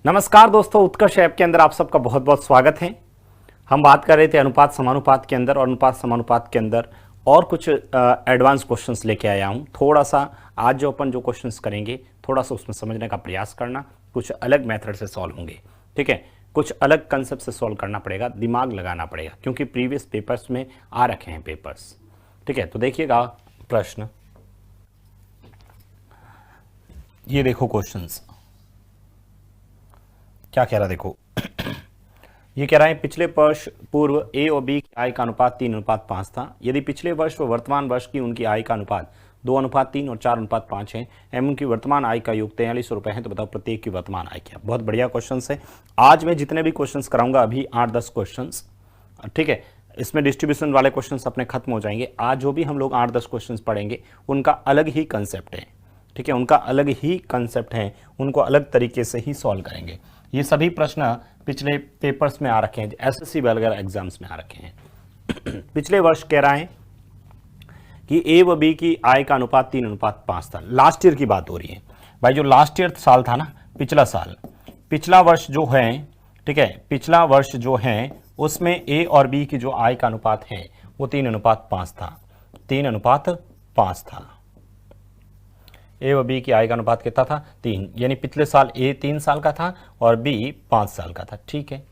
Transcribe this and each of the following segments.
नमस्कार दोस्तों, उत्कर्ष ऐप के अंदर आप सबका बहुत बहुत स्वागत है। हम बात कर रहे थे अनुपात समानुपात के अंदर, और अनुपात समानुपात के अंदर और कुछ एडवांस क्वेश्चंस लेके आया हूँ। थोड़ा सा आज जो अपन जो क्वेश्चंस करेंगे थोड़ा सा उसमें समझने का प्रयास करना, कुछ अलग मेथड से सॉल्व होंगे। ठीक है, कुछ अलग कंसेप्ट से सॉल्व करना पड़ेगा, दिमाग लगाना पड़ेगा, क्योंकि प्रीवियस पेपर्स में आ रखे हैं पेपर्स। ठीक है, तो देखिएगा प्रश्न, ये देखो क्वेश्चंस क्या कह रहा है, देखो ये कह रहा है पिछले वर्ष पूर्व ए और बी की आय का अनुपात 3:5 था। यदि पिछले वर्ष व वर्तमान वर्ष की उनकी आय का अनुपात 2:3 और 4:5 है एवं उनकी वर्तमान आय का योग 4300 रुपये है, तो बताओ प्रत्येक की वर्तमान आय क्या। बहुत बढ़िया क्वेश्चन है। आज मैं जितने भी क्वेश्चन कराऊंगा अभी 8-10 क्वेश्चन, ठीक है, इसमें डिस्ट्रीब्यूशन वाले क्वेश्चन अपने खत्म हो जाएंगे। आज जो भी हम लोग 8-10 क्वेश्चन पढ़ेंगे उनका अलग ही कंसेप्ट है। ठीक है, उनका अलग ही कंसेप्ट है, उनको अलग तरीके से ही सॉल्व करेंगे। ये सभी प्रश्न पिछले पेपर्स में आ रखे हैं, एसएससी वगैरह एग्जाम्स में आ रखे हैं। पिछले वर्ष कह रहा है कि ए व बी की आय का अनुपात 3:5 था। लास्ट ईयर की बात हो रही है भाई, जो लास्ट ईयर साल था ना, पिछला साल, पिछला वर्ष जो है, ठीक है, पिछला वर्ष जो है उसमें ए और बी की जो आय का अनुपात है वो 3:5 था। 3:5 था। ए व बी की आय का अनुपात कितना था? 3, यानी पिछले साल ए 3 साल का था और बी 5 साल का था। ठीक है,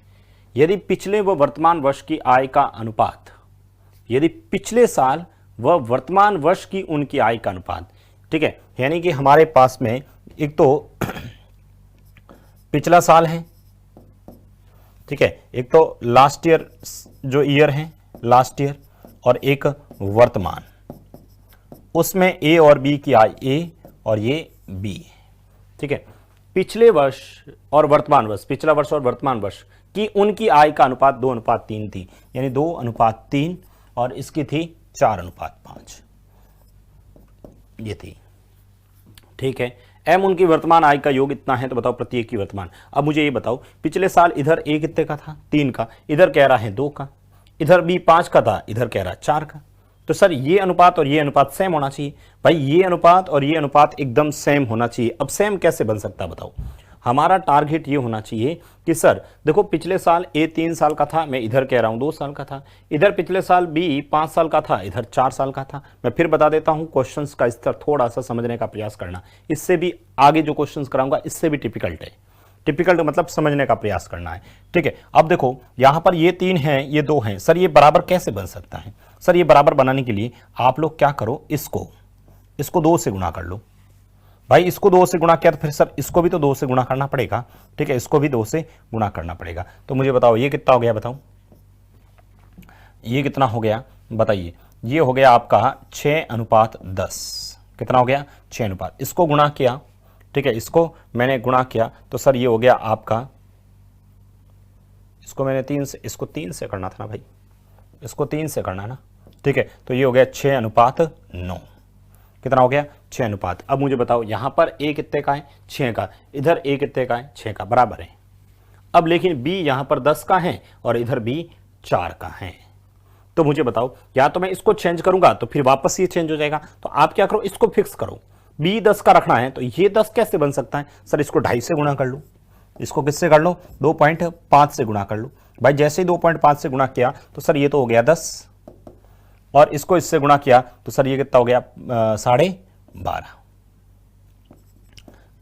यदि पिछले व वर्तमान वर्ष की आय का अनुपात, यदि पिछले साल व वर्तमान वर्ष की उनकी आय का अनुपात, ठीक है, यानी कि हमारे पास में एक तो पिछला साल है, ठीक है, एक तो लास्ट ईयर जो ईयर है, लास्ट ईयर, और एक वर्तमान, उसमें ए और बी की आय ए और ये बी। ठीक है, पिछले वर्ष और वर्तमान वर्ष, पिछला वर्ष और वर्तमान वर्ष की उनकी आय का अनुपात 2:3 थी, यानी 2:3, और इसकी थी 4:5 ये थी। ठीक है, एम उनकी वर्तमान आय का योग इतना है, तो बताओ प्रत्येक की वर्तमान। अब मुझे ये बताओ, पिछले साल इधर ए कितने का था? 3 का, इधर कह रहा है 2 का, इधर बी 5 का था, इधर कह रहा है 4 का। तो सर ये अनुपात और ये अनुपात सेम होना चाहिए। भाई ये अनुपात और ये अनुपात एकदम सेम होना चाहिए। अब सेम कैसे बन सकता है बताओ? हमारा टारगेट ये होना चाहिए कि सर देखो, पिछले साल ए 3 साल का था, मैं इधर कह रहा हूं 2 साल का था, इधर पिछले साल बी 5 साल का था, इधर 4 साल का था। मैं फिर बता देता हूं, क्वेश्चंस का स्तर थोड़ा सा समझने का प्रयास करना, इससे भी आगे जो क्वेश्चंस कराऊंगा इससे भी टिपिकल्ट है। टिपिकल मतलब समझने का प्रयास करना है। ठीक है, अब देखो यहां पर ये 3 है, ये 2 है, सर ये बराबर कैसे बन सकता है? सर ये बराबर बनाने के लिए आप लोग क्या करो, इसको 2 से गुणा कर लो। भाई इसको 2 से गुणा किया तो फिर सर इसको भी तो 2 से गुणा करना पड़ेगा। ठीक है, इसको भी 2 से गुणा करना पड़ेगा। तो मुझे बताओ ये कितना हो गया, बताओ ये कितना हो गया, बताइए। ये हो गया आपका 6:10। कितना हो गया? 6 इसको गुणा किया, ठीक है, इसको मैंने गुणा किया तो सर ये हो गया आपका, इसको मैंने 3 से, इसको 3 से करना था ना भाई, इसको 3 से करना है ना। ठीक है, तो ये हो गया 6:9। कितना हो गया? 6 अब मुझे बताओ यहां पर ए कितने का है? 6 का, इधर ए कितने का है? 6 का, बराबर है। अब लेकिन बी यहां पर 10 का है और इधर बी 4 का है। तो मुझे बताओ, या तो मैं इसको चेंज करूंगा तो फिर वापस ये चेंज हो जाएगा, तो आप क्या करो, इसको फिक्स करो। बी 10 का रखना है तो ये 10 कैसे बन सकता है? सर इसको 2.5 से गुणा कर लो। इसको किससे कर लो? 2.5 से गुणा कर लो। भाई जैसे ही 2.5 से गुणा किया तो सर ये तो हो गया 10, और इसको इससे गुणा किया तो सर ये कितना हो गया? 12.5।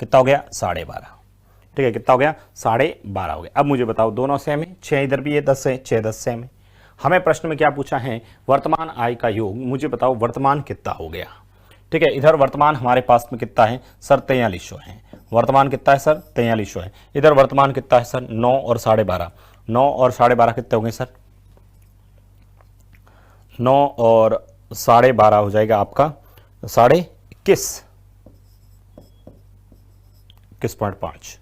कितना हो गया? 12.5। ठीक है, कितना हो गया? 12.5 हो गया। अब मुझे बताओ, दोनों सेम है, 6 इधर भी है, 10 है, 6 10 सेम है। हमें प्रश्न में क्या पूछा है? वर्तमान आय का योग। मुझे बताओ वर्तमान कितना हो गया? ठीक है, इधर वर्तमान हमारे पास में कितना है सर? 4300 है। वर्तमान कितना है सर? 4300 है। इधर वर्तमान कितना है सर? 9 और 12.5। 9 और 12.5 कितने हो गए सर? 9 और 12.5 हो जाएगा आपका 21.5।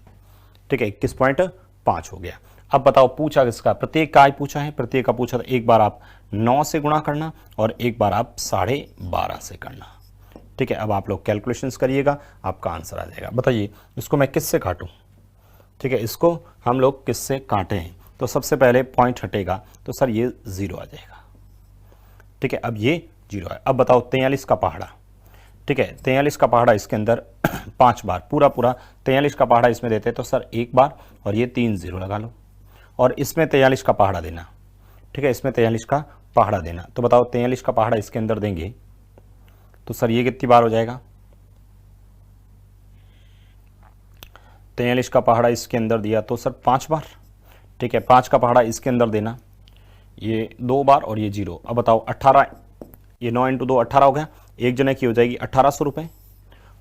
ठीक है, 21.5 हो गया। अब बताओ पूछा किसका? प्रत्येक का आय पूछा है। प्रत्येक का पूछा, तो एक बार आप 9 से गुणा करना और एक बार आप 12.5 से करना। ठीक है, अब आप लोग कैलकुलेशंस करिएगा, आपका आंसर आ जाएगा। बताइए इसको मैं किससे काटूं? ठीक है, इसको हम लोग किससे काटें? तो सबसे पहले पॉइंट हटेगा तो सर ये 0 आ जाएगा। ठीक है, अब ये 0 है। अब बताओ 43 का पहाड़ा, ठीक है, 43 का पहाड़ा इसके अंदर 5 बार, पूरा पूरा 43 का पहाड़ा इसमें देते तो सर 1 बार, और ये 3 0 लगा लो, और इसमें 43 का पहाड़ा देना। ठीक है, इसमें 43 का पहाड़ा देना। तो बताओ 43 का पहाड़ा इसके अंदर देंगे तो सर ये कितनी बार हो जाएगा? 43 का पहाड़ा इसके अंदर दिया तो सर 5 बार। ठीक है, 5 का पहाड़ा इसके अंदर देना, ये 2 बार और ये 0। अब बताओ 18, ये 9 × 2 18 हो गया, एक जने की हो जाएगी 1800 रुपये,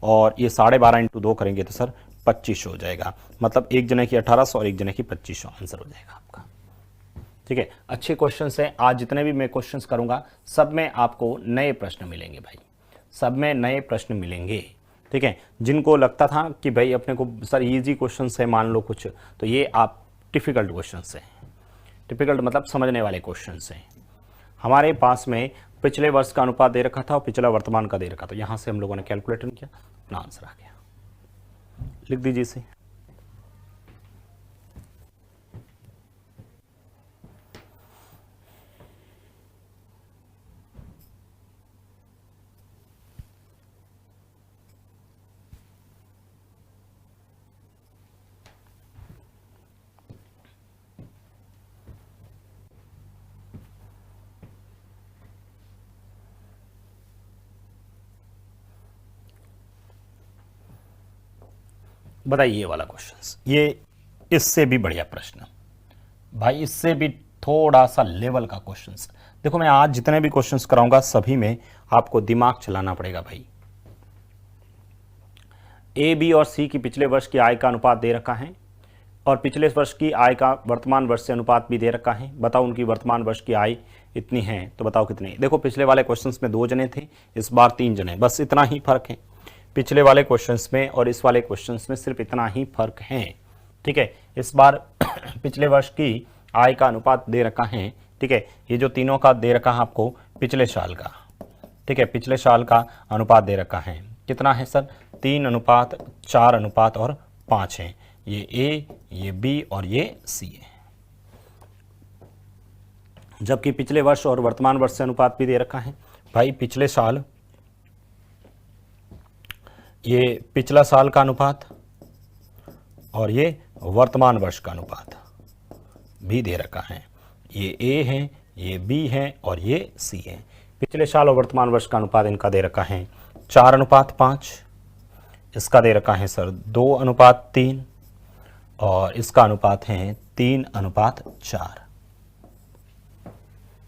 और ये 12.5 × 2 करेंगे तो सर 2500 हो जाएगा। मतलब एक जने की 1800 और एक जने की 2500 आंसर हो जाएगा आपका। ठीक है, अच्छे क्वेश्चन हैं। आज जितने भी मैं क्वेश्चंस करूंगा सब में आपको नए प्रश्न मिलेंगे भाई, सब में नए प्रश्न मिलेंगे। ठीक है, जिनको लगता था कि भाई अपने को सर इजी क्वेश्चन है मान लो कुछ, तो ये आप डिफ़िकल्ट क्वेश्चन हैं। डिफ़िकल्ट मतलब समझने वाले क्वेश्चन हैं। हमारे पास में पिछले वर्ष का अनुपात दे रखा था और पिछला वर्तमान का दे रखा था, यहाँ से हम लोगों ने कैलकुलेटर किया, अपना आंसर आ गया। लिख दीजिए इसे। बताइए ये वाला क्वेश्चन, ये इससे भी बढ़िया प्रश्न भाई, इससे भी थोड़ा सा लेवल का क्वेश्चन। देखो मैं आज जितने भी क्वेश्चंस कराऊंगा सभी में आपको दिमाग चलाना पड़ेगा भाई। ए, बी और सी की पिछले वर्ष की आय का अनुपात दे रखा है और पिछले वर्ष की आय का वर्तमान वर्ष से अनुपात भी दे रखा है। बताओ उनकी वर्तमान वर्ष की आय इतनी है, तो बताओ कितनी। देखो पिछले वाले क्वेश्चंस में 2 जने थे, इस बार 3 जने, बस इतना ही फर्क है। पिछले वाले क्वेश्चंस में और इस वाले क्वेश्चंस में सिर्फ इतना ही फर्क है। ठीक है, इस बार पिछले वर्ष की आय का अनुपात दे रखा है। ठीक है, ये जो तीनों का दे रखा है आपको पिछले साल का। ठीक है, पिछले साल का अनुपात दे रखा है, कितना है सर? 3:4 और 5 है। ये ए, ये बी और ये सी है। जबकि पिछले वर्ष और वर्तमान वर्ष से अनुपात भी दे रखा है भाई। पिछले साल, ये पिछला साल का अनुपात और ये वर्तमान वर्ष का अनुपात भी दे रखा है। ये ए है, ये बी है और ये सी है। पिछले साल और वर्तमान वर्ष का अनुपात इनका दे रखा है 4:5, इसका दे रखा है सर 2:3 और इसका अनुपात है 3:4।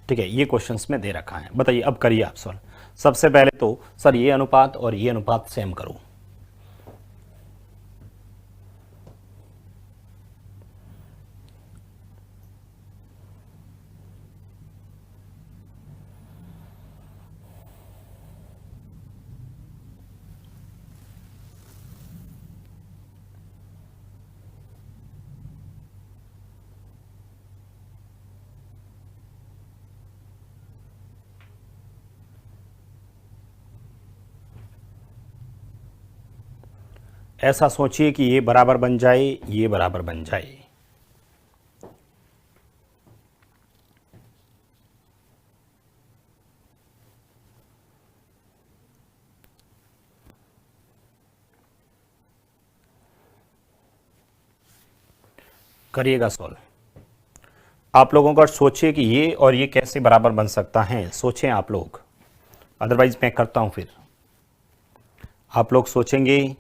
ठीक है, ये क्वेश्चंस में दे रखा है। बताइए अब करिए आप सॉल्व। सबसे पहले तो सर ये अनुपात और ये अनुपात सेम करो। ऐसा सोचिए कि ये बराबर बन जाए, ये बराबर बन जाए। करिएगा सॉल्व। आप लोगों का सोचिए कि ये और ये कैसे बराबर बन सकता है, सोचें आप लोग, अदरवाइज मैं करता हूं फिर। आप लोग सोचेंगे,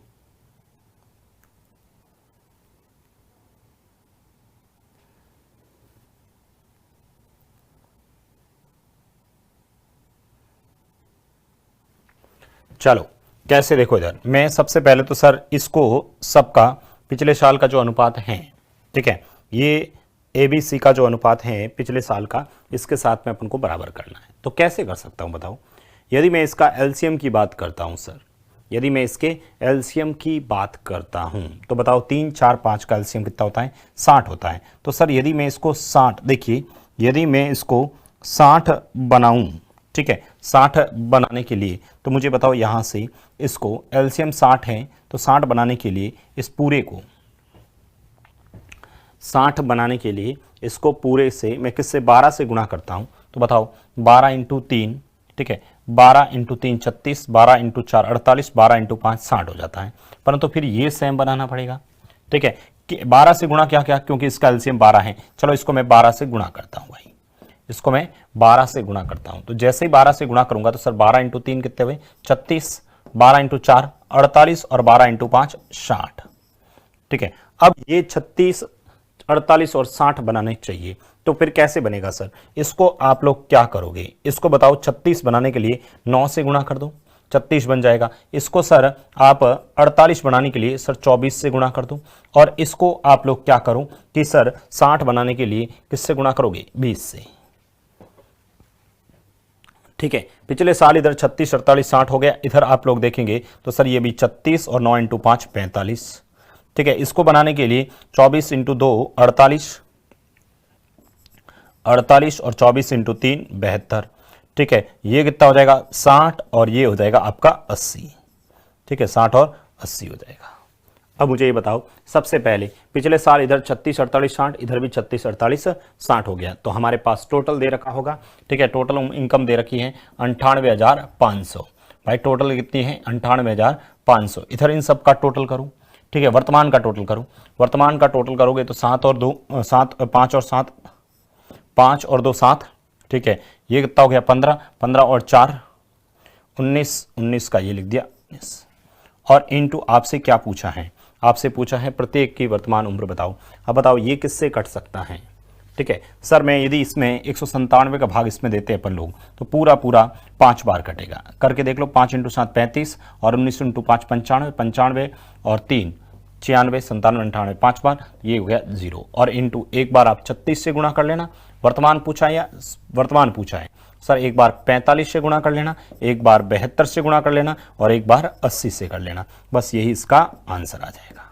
चलो कैसे, देखो इधर मैं सबसे पहले तो सर इसको सबका पिछले साल का जो अनुपात है, ठीक है, ये ए बी सी का जो अनुपात है पिछले साल का, इसके साथ में अपन को बराबर करना है। तो कैसे कर सकता हूं बताओ? यदि मैं इसका एलसीएम की बात करता हूं सर, यदि मैं इसके एलसीएम की बात करता हूं तो बताओ 3, 4, 5 का एलसीएम कितना होता है? 60 होता है। तो सर यदि मैं इसको 60, देखिए यदि मैं इसको 60 बनाऊं, ठीक है, 60 बनाने के लिए तो मुझे बताओ यहाँ से इसको एलसीएम 60 है, तो 60 बनाने के लिए इस पूरे को 60 बनाने के लिए इसको पूरे से मैं किससे 12 से गुणा करता हूँ, तो बताओ 12 × 3, ठीक है, 12 इंटू 3 36, 12 इंटू 4 48, 12 इंटू 5 60 हो जाता है। परंतु फिर ये सेम बनाना पड़ेगा, ठीक है, कि 12 से गुणा क्या क्या, क्योंकि इसका एलसीएम 12 है। चलो इसको मैं 12 से गुणा करता हूं भाई, इसको मैं 12 से गुणा करता हूं। तो जैसे ही 12 से गुणा करूंगा तो सर 12 इंटू 3 कितने हुए 36, 12 इंटू 4 48 और 12 इंटू 5 60, ठीक है। अब ये 36, 48 और 60 बनाने चाहिए, तो फिर कैसे बनेगा सर? इसको आप लोग क्या करोगे, इसको बताओ। 36 बनाने के लिए 9 से गुणा कर दो, 36 बन जाएगा। इसको सर आप 48 बनाने के लिए सर 24 से गुणा कर दो, और इसको आप लोग क्या करो कि सर 60 बनाने के लिए किससे गुणा करोगे? 20 से, ठीक है। पिछले साल इधर 36, 48, 60 हो गया, इधर आप लोग देखेंगे तो सर ये भी 36 और 9 इंटू 5 45, ठीक है। इसको बनाने के लिए 24 इंटू 2 48, 48 और 24 इंटू 3 72, ठीक है। ये कितना हो जाएगा 60 और ये हो जाएगा आपका 80, ठीक है, 60 और 80 हो जाएगा। अब मुझे ये बताओ, सबसे पहले पिछले साल इधर 36, 48, 60, इधर भी 36, 48, 60 हो गया, तो हमारे पास टोटल दे रखा होगा, ठीक है। टोटल इनकम दे रखी है 98,500। भाई टोटल कितनी है? 98,500। इधर इन सब का टोटल करूं, ठीक है, वर्तमान का टोटल करूं। वर्तमान का टोटल करोगे तो 7 और 2 7 5 और 7 5 और 2 7, ठीक है। ये कितना हो गया 15, 15 और 4 19, 19 का ये लिख दिया 19। और इनटू आपसे क्या पूछा है? आपसे पूछा है प्रत्येक की वर्तमान उम्र बताओ। अब बताओ ये किससे कट सकता है, ठीक है। सर मैं यदि इसमें 197 का भाग इसमें देते हैं अपन लोग तो पूरा पूरा 5 बार कटेगा। करके देख लो, 5 इंटू 7 35 और 19 इंटू 5 95, 95 और 3 96, 97, 98 5 बार, ये हो गया 0। और इंटू एक बार आप 36 से गुणा कर लेना, वर्तमान पूछा है या वर्तमान पूछा है सर, एक बार 45 से गुणा कर लेना, एक बार 72 से गुणा कर लेना और एक बार 80 से कर लेना, बस यही इसका आंसर आ जाएगा,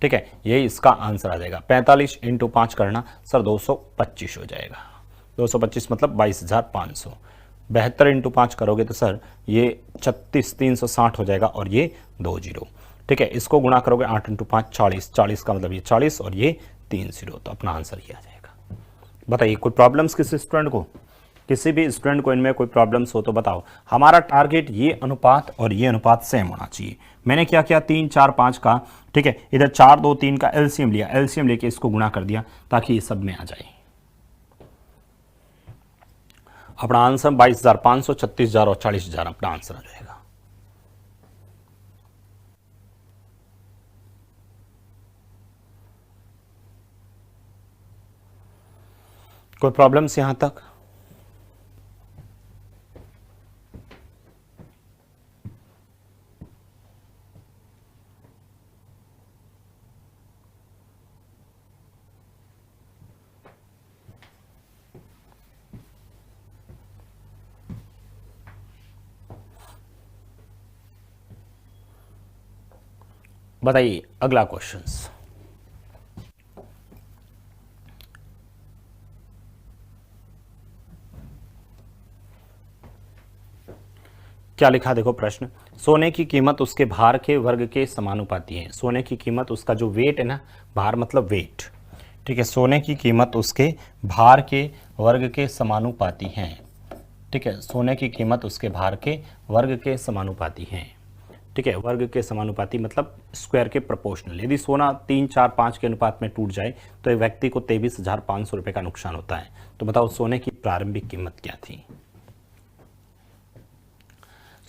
ठीक है। यही इसका आंसर आ जाएगा। 45 इंटू 5 करना सर 225 हो जाएगा, 225 मतलब 22,500। 72 इंटू 5 करोगे तो सर ये 36,360 हो जाएगा और ये 2 0, ठीक है। इसको गुणा करोगे 8 इंटू 5 40, 40 का मतलब ये 40 और ये 3 0, तो अपना आंसर ये आ जाएगा। बताइए कोई प्रॉब्लम्स किसी स्टूडेंट को, किसी भी स्टूडेंट को इनमें कोई प्रॉब्लम्स हो तो बताओ। हमारा टारगेट ये अनुपात और ये अनुपात सेम होना चाहिए। मैंने क्या किया 3 4 5 का, ठीक है, इधर 4 2 3 का एलसीएम लिया, एलसीएम लेके इसको गुणा कर दिया ताकि ये सब में आ जाए। अपना आंसर 22,500, 36,000 और 40,000 अपना आंसर आ जाएगा। कोई प्रॉब्लम्स यहां तक? बताइए अगला क्वेश्चंस। क्या लिखा देखो प्रश्न, सोने की कीमत उसके भार के वर्ग के समानुपाती है। सोने की कीमत उसका जो वेट है ना, भार मतलब वेट, ठीक है, सोने की कीमत उसके भार के वर्ग के समानुपाती है, ठीक है। सोने की कीमत उसके भार के वर्ग के समानुपाती है, ठीक है। वर्ग के समानुपाती मतलब स्क्वायर के प्रोपोर्शनल। यदि सोना 3 4 5 के अनुपात में टूट जाए तो एक व्यक्ति को 23,500 रुपये का नुकसान होता है। तो बताओ सोने की प्रारंभिक कीमत क्या थी?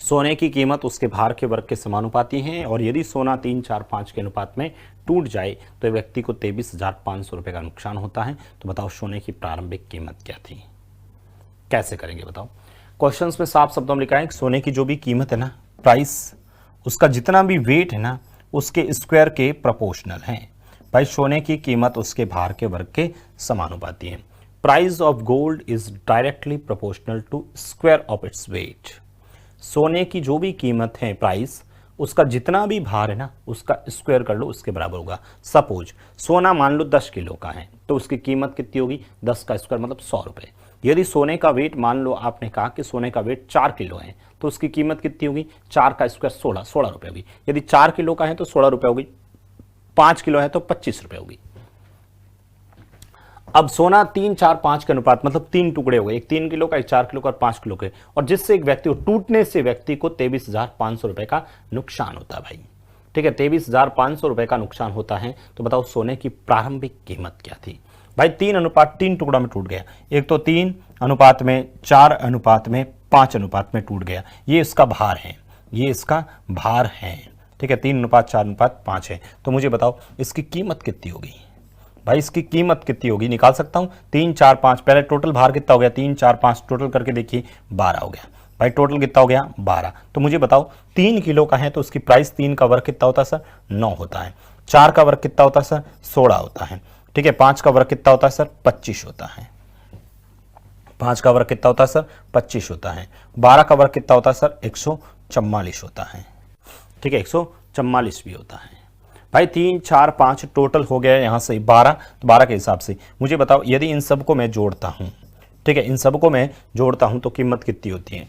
सोने की कीमत उसके भार के वर्ग के समानुपाती है, और यदि सोना 3 4 5 के अनुपात में टूट जाए तो एक व्यक्ति को 23,500 रुपये का नुकसान होता है। तो बताओ सोने की प्रारंभिक कीमत क्या थी? कैसे करेंगे बताओ? क्वेश्चंस में साफ शब्दों में लिखा है सोने की जो भी कीमत है ना, प्राइस, उसका जितना भी वेट है ना उसके स्क्वायर के प्रोपोर्शनल है। भाई सोने की कीमत उसके भार के वर्ग के समानुपाती है। Price of gold is directly proportional to square of its weight. सोने की जो भी कीमत है, प्राइस, उसका जितना भी भार है ना उसका स्क्वायर कर लो, उसके बराबर होगा। सपोज सोना मान लो 10 किलो का है तो उसकी कीमत कितनी होगी? 10 का स्क्वायर मतलब 100 रुपये। यदि सोने का वेट, मान लो आपने कहा कि सोने का वेट 4 किलो है तो उसकी कीमत कितनी होगी? 4 का स्क्वायर 16 रुपये होगी। यदि 4 किलो का है तो 16 रुपये होगी, 5 किलो है तो 25 रुपये होगी। अब सोना 3, 4, 5 के अनुपात, मतलब 3 टुकड़े हो गए, एक 3 किलो का, एक 4 किलो का और 5 किलो के, और जिससे एक व्यक्ति को टूटने से व्यक्ति को 23,500 रुपए का नुकसान होता है भाई। ठीक है, 23,500 रुपए का नुकसान होता है। तो बताओ सोने की प्रारंभिक कीमत क्या थी भाई? 3:3 टुकड़ा में टूट गया, एक तो 3 अनुपात में, 4 अनुपात में, 5 अनुपात में टूट गया। ये इसका भार है, ये इसका भार है। ठीक है, 3:4:5 है। तो मुझे बताओ इसकी कीमत कितनी होगी भाई? इसकी कीमत कितनी होगी निकाल सकता हूं। 3, 4, 5, पहले टोटल भार कितना हो गया? 3, 4, 5 टोटल करके देखिए 12 हो गया भाई। टोटल कितना हो गया? 12। तो मुझे बताओ 3 किलो का है तो उसकी प्राइस 3 का वर्ग कितना होता है सर? 9 होता है। 4 का वर्ग कितना होता है सर? 16 होता है। ठीक है, 5 का वर्ग कितना होता है सर? 25 होता है। 5 का वर्ग कितना होता है सर? 25 होता है। 12 का वर्ग कितना होता है सर? 144 होता है। ठीक है, 144 भी होता है भाई। 3, 4, 5 टोटल हो गया यहां से 12। तो 12 के हिसाब से मुझे बताओ यदि इन सबको मैं जोड़ता हूं, ठीक है, इन सबको मैं जोड़ता हूं तो कीमत कितनी होती है?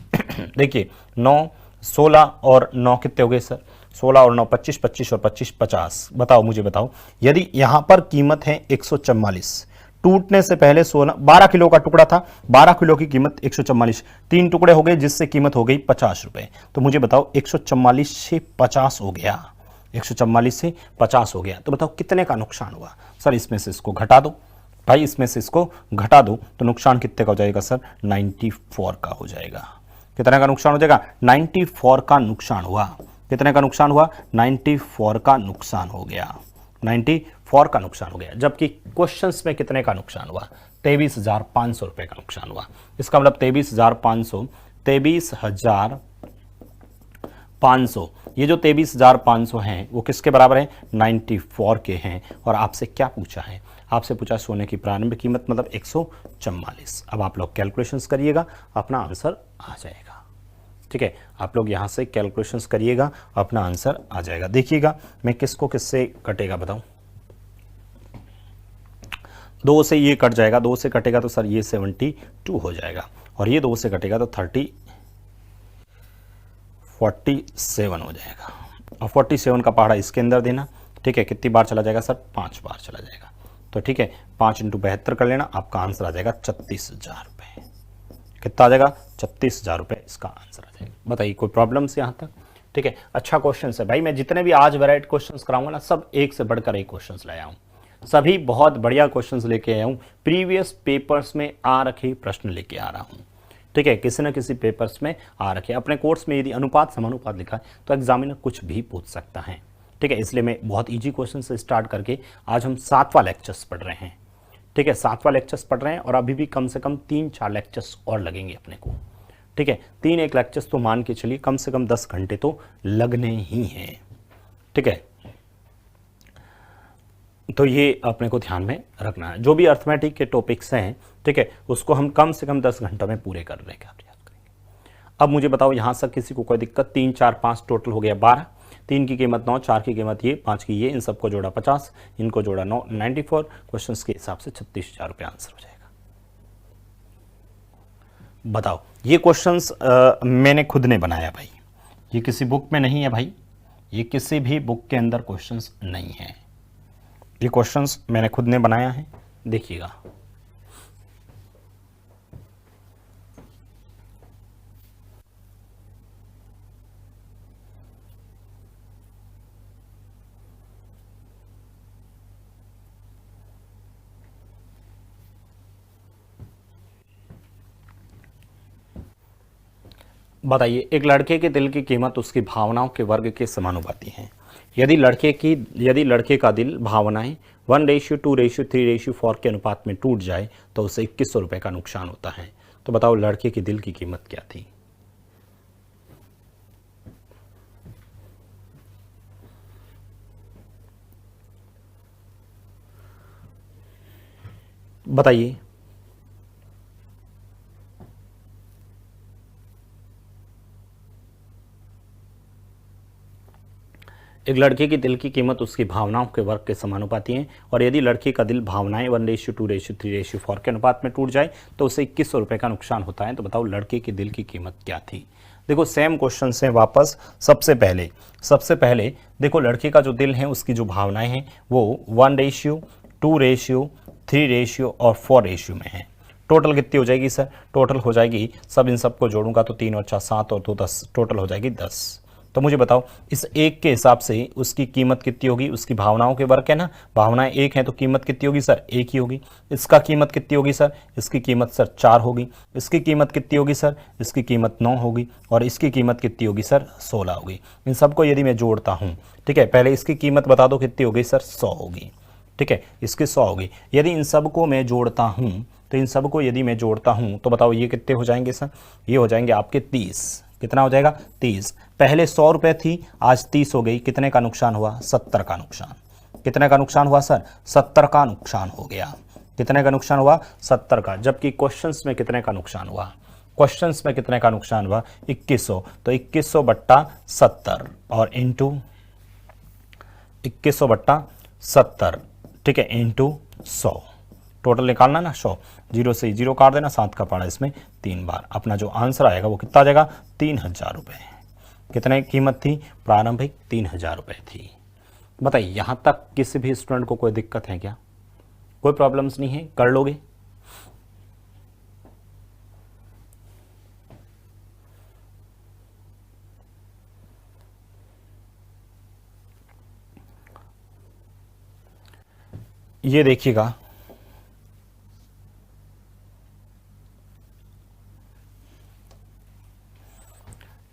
देखिए 9, 16 और 9 कितने हो गए सर? 16 और 9 25, 25 और 25 50। बताओ मुझे बताओ, यदि यहां पर कीमत है 144, टूटने से पहले 12 किलो का टुकड़ा था, 12 किलो की कीमत 144, 3 टुकड़े हो गए जिससे कीमत हो गई 50 रुपए। तो मुझे बताओ 144 से 50 हो गया, 144 से 50 हो गया। तो बताओ कितने का नुकसान हुआ सर? इसमें से इसको घटा दो भाई, इसमें से इसको घटा दो तो नुकसान कितने का हो जाएगा सर? 94 का हो जाएगा। कितने का नुकसान हो जाएगा? 94 का नुकसान हुआ। कितने का नुकसान हुआ? 94 का नुकसान हो गया। 94 का नुकसान हो गया। जबकि क्वेश्चंस में कितने का नुकसान हुआ? 23,500 रुपए का नुकसान हुआ। इसका मतलब 23,500, 23,500, ये जो 23,500 हैं वो किसके बराबर है? 94 के हैं। और आपसे क्या पूछा है? आपसे पूछा सोने की प्रारंभिक कीमत मतलब 144। अब आप लोग कैलकुलेशंस करिएगा, अपना आंसर आ जाएगा। ठीक है, आप लोग यहां से कैलकुलेशंस करिएगा, अपना आंसर आ जाएगा। देखिएगा मैं किसको किससे कटेगा बताऊं। 2 से ये कट जाएगा, 2 से कटेगा तो सर ये 72 हो जाएगा, और ये 2 से कटेगा तो 47 हो जाएगा। और 47 का पहाड़ा इसके अंदर देना। ठीक है, कितनी बार चला जाएगा सर? 5 बार चला जाएगा। तो ठीक है, 5 × 72 कर लेना, आपका आंसर आ जाएगा 36,000 रुपये। कितना आ जाएगा? 36,000 रुपये इसका आंसर आ जाएगा। बताइए कोई प्रॉब्लम से यहाँ तक? ठीक है, अच्छा क्वेश्चन है भाई। मैं जितने भी आज वैरायटी क्वेश्चंस कराऊंगा ना, सब एक से बढ़कर एक क्वेश्चंस ले आऊँ, सभी बहुत बढ़िया क्वेश्चंस लेके आया हूँ। प्रीवियस पेपर्स में आ रखे प्रश्न लेके आ रहा हूँ। ठीक है, किसी न किसी पेपर्स में आ रखे। अपने कोर्स में यदि अनुपात समानुपात लिखा है तो एग्जामिनर कुछ भी पूछ सकता है। ठीक है, इसलिए मैं बहुत इजी क्वेश्चन से स्टार्ट करके आज हम 7वां लेक्चर्स पढ़ रहे हैं। ठीक है, 7वां लेक्चर्स पढ़ रहे हैं और अभी भी कम से कम 3-4 लेक्चर्स और लगेंगे अपने को। ठीक है, 3 एक लेक्चर्स तो मान के चलिए कम से कम 10 घंटे तो लगने ही हैं। ठीक है, तो ये अपने को ध्यान में रखना है। जो भी अर्थमेटिक के टॉपिक्स हैं, ठीक है, उसको हम कम से कम 10 घंटों में पूरे करने का प्रयास करेंगे। अब मुझे बताओ यहाँ से किसी को कोई दिक्कत? 3, 4, 5 टोटल हो गया 12, 3 की कीमत 9, 4 की कीमत ये, 5 की ये, इन सबको जोड़ा 50, इनको जोड़ा 9, 94। क्वेश्चन के हिसाब से 36,000 रुपये आंसर हो जाएगा। बताओ, ये क्वेश्चंस मैंने खुद ने बनाया भाई, ये किसी बुक में नहीं है भाई, ये किसी भी बुक के अंदर क्वेश्चंस नहीं है। ये क्वेश्चंस मैंने खुद ने बनाया है, देखिएगा। बताइए, एक लड़के के दिल की कीमत उसकी भावनाओं के वर्ग के समानुपाती है। यदि लड़के का दिल भावनाएं 1:2:3:4 के अनुपात में टूट जाए तो उसे 2100 रुपये का नुकसान होता है। तो बताओ लड़के के दिल की कीमत क्या थी? बताइए। एक लड़के की दिल की कीमत उसकी भावनाओं के वर्ग के समानुपाती है, और यदि लड़के का दिल भावनाएं 1:2:3:4 के अनुपात में टूट जाए तो उसे 2100 रुपये का नुकसान होता है। तो बताओ लड़के के दिल की कीमत क्या थी? देखो सेम क्वेश्चन से वापस। सबसे पहले देखो लड़के का जो दिल है उसकी जो भावनाएं हैं वो 1:2:3 3 रेशियो और 4 रेशियो में है। टोटल कितनी हो जाएगी सर? टोटल हो जाएगी, सब इन सबको जोड़ूंगा तो 3 और 4 7 और 2 10, टोटल हो जाएगी 10। तो मुझे बताओ इस एक के हिसाब से उसकी कीमत कितनी होगी? उसकी भावनाओं के वर्ग है ना, भावनाएं एक हैं तो कीमत कितनी होगी सर? एक ही होगी। इसका कीमत कितनी होगी सर? इसकी कीमत सर 4 होगी। इसकी कीमत कितनी होगी सर? इसकी कीमत 9 होगी। और इसकी कीमत कितनी होगी सर? 16 होगी। इन सबको यदि मैं जोड़ता हूँ, ठीक है, पहले इसकी कीमत बता दो कितनी होगी सर? 100 होगी। ठीक है, इसकी 100 होगी। यदि इन सबको मैं जोड़ता हूँ, तो इन सबको यदि मैं जोड़ता हूँ तो बताओ ये कितने हो जाएंगे सर? ये हो जाएंगे आपके 30। कितना हो जाएगा? 30। पहले 100 रुपए थी, आज 30 हो गई। कितने का नुकसान हुआ? 70 का नुकसान। कितने का नुकसान हुआ सर? 70 का नुकसान हो गया। कितने का नुकसान हुआ? 70 का। जबकि क्वेश्चंस में कितने का नुकसान हुआ? क्वेश्चंस में कितने का नुकसान हुआ? 2100। तो 2100 बट्टा 70 और इंटू 2100 बट्टा 70, ठीक है, इंटू 100। टोटल निकालना ना 100, 0 से 0 काट देना, 7 का पाड़ा इसमें 3 बार। अपना जो आंसर आएगा वो कितना आ जाएगा? 3000 रुपये। कितने कीमत थी प्रारंभिक? 3000 रुपये थी। बताइए यहाँ तक किसी भी स्टूडेंट को कोई दिक्कत है क्या? कोई प्रॉब्लम्स नहीं है? कर लोगे? ये देखिएगा,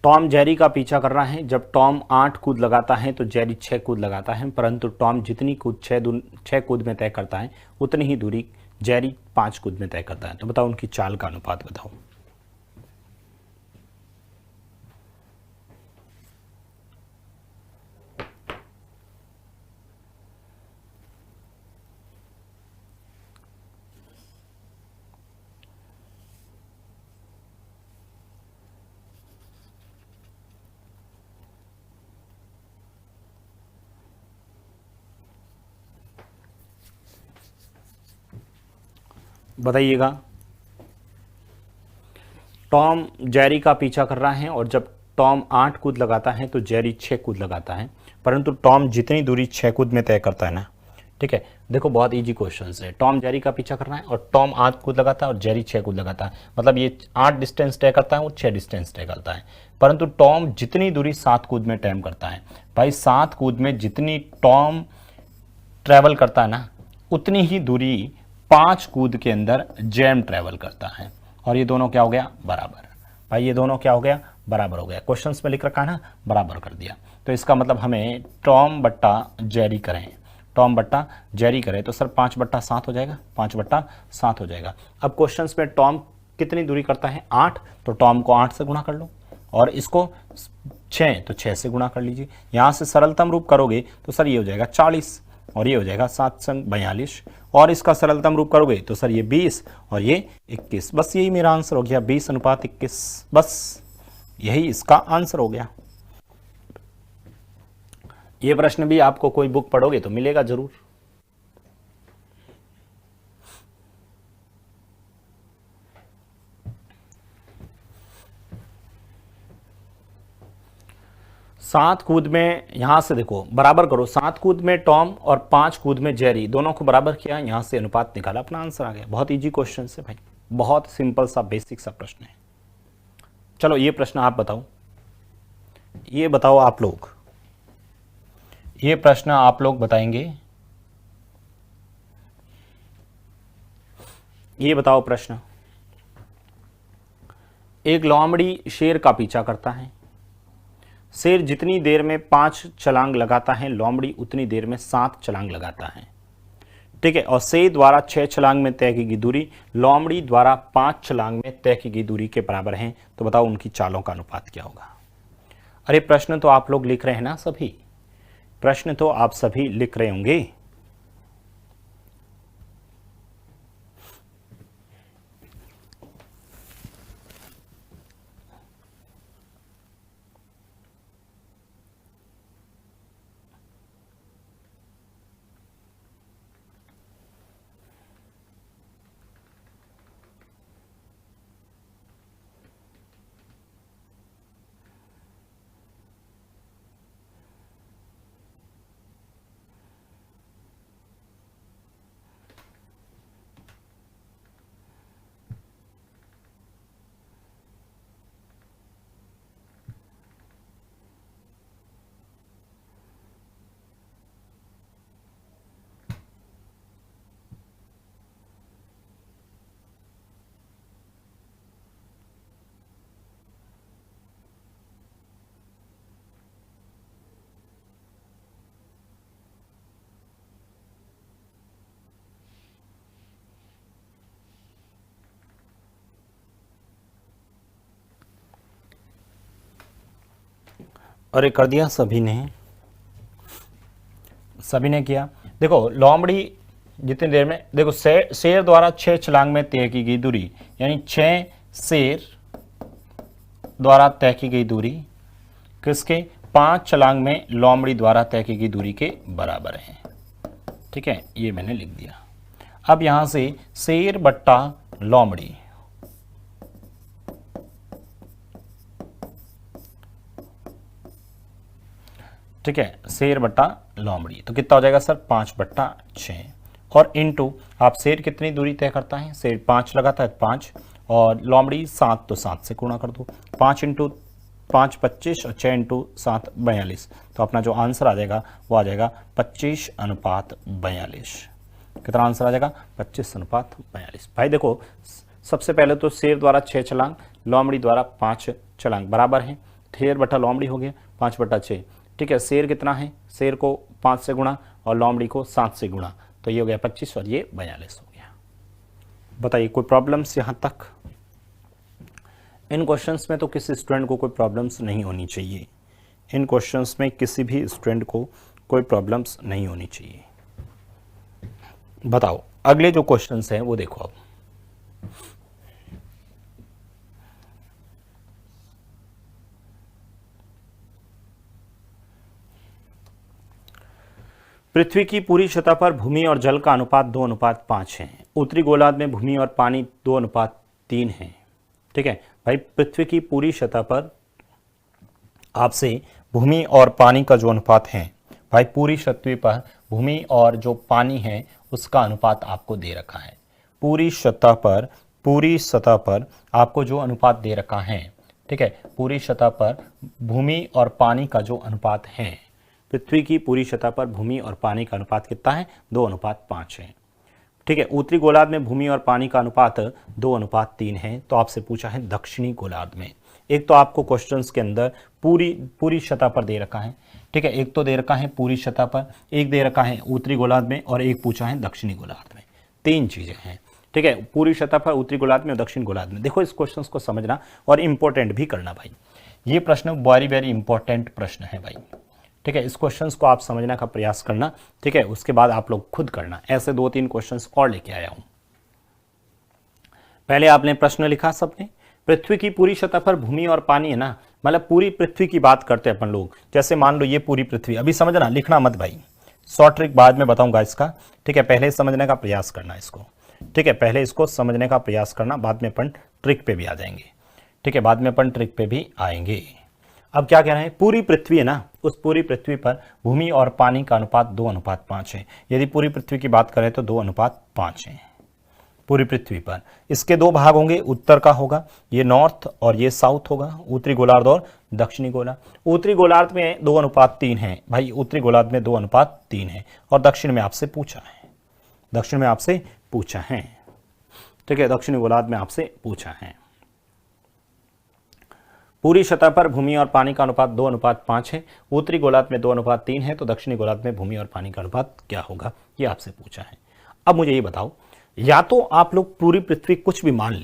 टॉम जेरी का पीछा कर रहा है। जब टॉम 8 कूद लगाता है तो जेरी 6 कूद लगाता है, परंतु टॉम जितनी कूद 6 कूद में तय करता है उतनी ही दूरी जेरी 5 कूद में तय करता है। तो बताओ उनकी चाल का अनुपात बताओ। बताइएगा। टॉम जेरी का पीछा कर रहा है और जब टॉम 8 कूद लगाता है तो जेरी 6 कूद लगाता है, परंतु टॉम जितनी दूरी 6 कूद में तय करता है ना, ठीक है, देखो बहुत इजी क्वेश्चन है। टॉम जेरी का पीछा कर रहा है और टॉम 8 कूद लगाता है और जेरी 6 कूद लगाता है, मतलब ये 8 डिस्टेंस तय करता है और 6 डिस्टेंस तय करता है, परंतु टॉम जितनी दूरी 7 कूद में तय करता है। भाई 7 कूद में जितनी टॉम ट्रैवल करता है ना, उतनी ही दूरी 5 कूद के अंदर जेम ट्रैवल करता है। और ये दोनों क्या हो गया? बराबर। भाई ये दोनों क्या हो गया? बराबर हो गया। क्वेश्चंस में लिख रखा है ना, बराबर कर दिया। तो इसका मतलब हमें टॉम बट्टा जेरी करें, टॉम बट्टा जेरी करें तो सर 5 बट्टा 7 हो जाएगा, 5 बट्टा 7 हो जाएगा। अब क्वेश्चंस में टॉम कितनी दूरी करता है? 8, तो टॉम को 8 से गुणा कर लो और इसको 6 तो 6 से गुणा कर लीजिए। यहाँ से सरलतम रूप करोगे तो सर ये हो जाएगा 40 और ये हो जाएगा 7 संग 42, और इसका सरलतम रूप करोगे तो सर ये 20 और ये 21। बस यही मेरा आंसर हो गया, 20:21। बस यही इसका आंसर हो गया। ये प्रश्न भी आपको कोई बुक पढ़ोगे तो मिलेगा जरूर। सात कूद में यहां से देखो बराबर करो, 7 कूद में टॉम और 5 कूद में जेरी, दोनों को बराबर किया, यहां से अनुपात निकाला, अपना आंसर आ गया। बहुत इजी क्वेश्चन है भाई, बहुत सिंपल सा बेसिक सा प्रश्न है। चलो ये प्रश्न आप बताओ, ये बताओ आप लोग, ये प्रश्न आप लोग बताएंगे। ये बताओ प्रश्न, एक लोमड़ी शेर का पीछा करता है। शेर जितनी देर में 5 छलांग लगाता है, लोमड़ी उतनी देर में 7 छलांग लगाता है, ठीक है। और शेर द्वारा 6 छलांग में तय की गई दूरी लोमड़ी द्वारा 5 छलांग में तय की गई दूरी के बराबर है। तो बताओ उनकी चालों का अनुपात क्या होगा? अरे प्रश्न तो आप लोग लिख रहे हैं ना सभी, प्रश्न तो आप सभी लिख रहे होंगे। और ये कर दिया सभी ने किया। देखो लोमड़ी जितनी देर में, देखो शेर द्वारा 6 छलांग में तय की गई दूरी, यानी 6 शेर द्वारा तय की गई दूरी किसके, 5 छलांग में लोमड़ी द्वारा तय की गई दूरी के बराबर है। ठीक है, ये मैंने लिख दिया। अब यहां से शेर बट्टा लोमड़ी, ठीक है, शेर बट्टा लोमड़ी तो कितना हो जाएगा सर, 5/6 और इनटू आप शेर कितनी दूरी तय करता है, शेर 5 लगाता है 5 और लोमड़ी 7 तो 7 से गुणा कर दो, 5 × 5 25 और 6 × 7 42। तो अपना जो आंसर आ जाएगा वो आ जाएगा 25:42। कितना आंसर आ जाएगा, 25:42। भाई देखो सबसे पहले तो शेर द्वारा 6 छलांग, लोमड़ी द्वारा 5 छलांग बराबर है, शेर बटा लोमड़ी हो गया 5/6। ठीक है, शेर कितना है, शेर को 5 से गुणा और लोमड़ी को 7 से गुणा, तो ये हो गया 25 और ये 42 हो गया। बताइए कोई प्रॉब्लम्स यहाँ तक? इन क्वेश्चंस में तो किसी स्टूडेंट को कोई प्रॉब्लम्स नहीं होनी चाहिए, इन क्वेश्चंस में किसी भी स्टूडेंट को कोई प्रॉब्लम्स नहीं होनी चाहिए। बताओ अगले जो क्वेश्चंस हैं वो देखो। अब पृथ्वी की पूरी सतह पर भूमि और जल का अनुपात 2:5 है। उत्तरी गोलार्ध में भूमि और पानी 2:3 है। ठीक है भाई, पृथ्वी की पूरी सतह पर आपसे भूमि और पानी का जो अनुपात है, भाई पूरी पृथ्वी पर भूमि और जो पानी है उसका अनुपात आपको दे रखा है। पूरी सतह पर आपको जो अनुपात दे रखा है, ठीक है, पूरी सतह पर भूमि और पानी का जो अनुपात है, पृथ्वी की पूरी सतह पर भूमि और पानी का अनुपात कितना है, 2:5 है। ठीक है, उत्तरी गोलार्ध में भूमि और पानी का अनुपात 2:3 है। तो आपसे पूछा है दक्षिणी गोलार्ध में। एक तो आपको क्वेश्चंस के अंदर पूरी सतह पर दे रखा है, ठीक है, एक तो दे रखा है पूरी सतह पर, एक दे रखा है उत्तरी गोलार्ध में और एक पूछा है दक्षिणी गोलार्ध में। 3 चीजें हैं। ठीक है, पूरी सतह पर, उत्तरी गोलार्ध में और दक्षिण गोलार्ध में। देखो इस क्वेश्चन को समझना और इंपॉर्टेंट भी करना भाई, ये प्रश्न वेरी इंपॉर्टेंट प्रश्न है भाई। ठीक है, इस क्वेश्चंस को आप समझने का प्रयास करना। ठीक है, उसके बाद आप लोग खुद करना। ऐसे 2-3 क्वेश्चंस और लेके आया हूं। पहले आपने प्रश्न लिखा सबने, पृथ्वी की पूरी सतह पर भूमि और पानी है ना, मतलब पूरी पृथ्वी की बात करते हैं अपन लोग। जैसे मान लो ये पूरी पृथ्वी, अभी समझना, लिखना मत भाई, शॉर्ट ट्रिक बाद में बताऊंगा इसका। ठीक है, पहले समझने का प्रयास करना इसको। ठीक है, पहले इसको समझने का प्रयास करना, बाद में अपन ट्रिक पे भी आ जाएंगे। ठीक है, बाद में अपन ट्रिक पे भी आएंगे। अब क्या कह रहे हैं, पूरी पृथ्वी है ना, उस पूरी पृथ्वी पर भूमि और पानी का अनुपात 2:5 है। यदि पूरी पृथ्वी की बात करें तो 2:5 है पूरी पृथ्वी पर। इसके 2 भाग होंगे, उत्तर का होगा, ये नॉर्थ और ये साउथ होगा, उत्तरी गोलार्ध और दक्षिणी गोलार्ध। उत्तरी गोलार्ध में 2:3 है भाई, उत्तरी गोलार्ध में 2:3 है और दक्षिण में आपसे पूछा है, ठीक है, दक्षिणी गोलार्ध में आपसे पूछा है। पूरी सतह पर भूमि और पानी का अनुपात 2:5 है, उत्तरी गोलार्ध में 2:3 है, तो दक्षिणी गोलार्ध में भूमि और पानी का अनुपात क्या होगा, ये आपसे पूछा है। अब मुझे ये बताओ, या तो आप लोग पूरी पृथ्वी कुछ भी मान